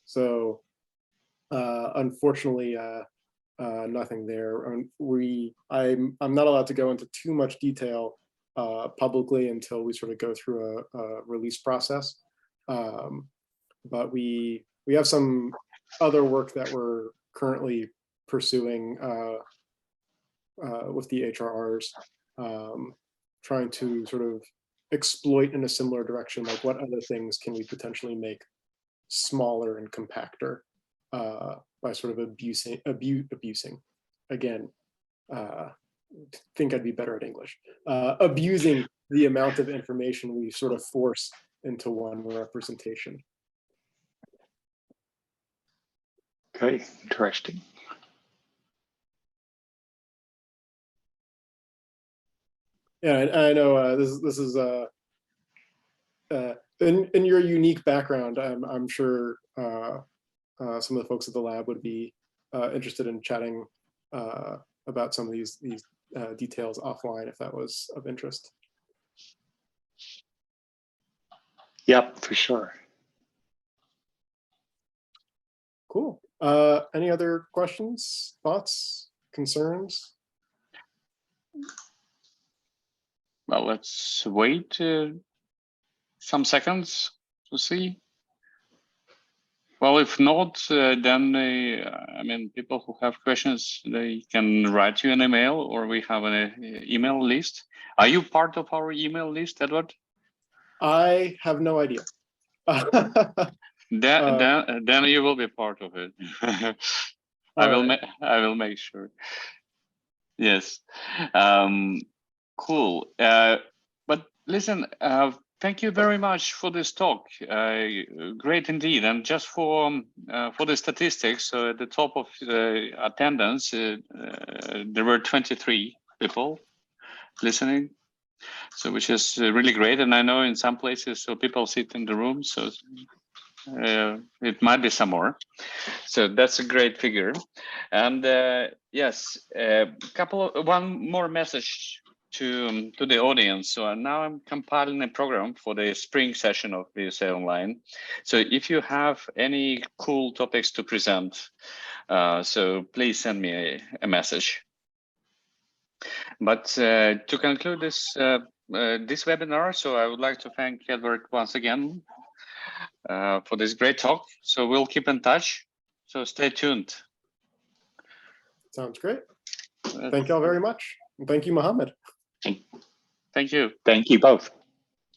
So unfortunately, nothing there. I'm not allowed to go into too much detail publicly until we sort of go through a release process. But we have some other work that we're currently pursuing with the HRRs, trying to sort of exploit in a similar direction, like what other things can we potentially make smaller and compactor by sort of abusing again. Think I'd be better at English. Abusing the amount of information we sort of force into one representation. Okay, interesting. Yeah, I know this is in your unique background. I'm sure some of the folks at the lab would be interested in chatting about some of these details offline if that was of interest. Yep, for sure. Cool. Any other questions, thoughts, concerns? Well, let's wait some seconds to see. Well, if not, then I mean, people who have questions, they can write you an email, or we have an email list. Are you part of our email list, Edward? I have no idea. Then you will be part of it. I will make sure. Yes. Cool. But listen, thank you very much for this talk. Great indeed. And just for the statistics, at the top of attendance, there were 23 people listening. So which is really great. And I know in some places, so people sit in the room, so it might be some more. So that's a great figure. And yes, one more message to the audience. So now I'm compiling a program for the spring session of VSAONLINE. So if you have any cool topics to present, so please send me a message. But to conclude this this webinar, so I would like to thank Edward once again for this great talk. So we'll keep in touch. So stay tuned. Sounds great. Thank you all very much. And thank you, Mohammed. Thank you. Thank you both.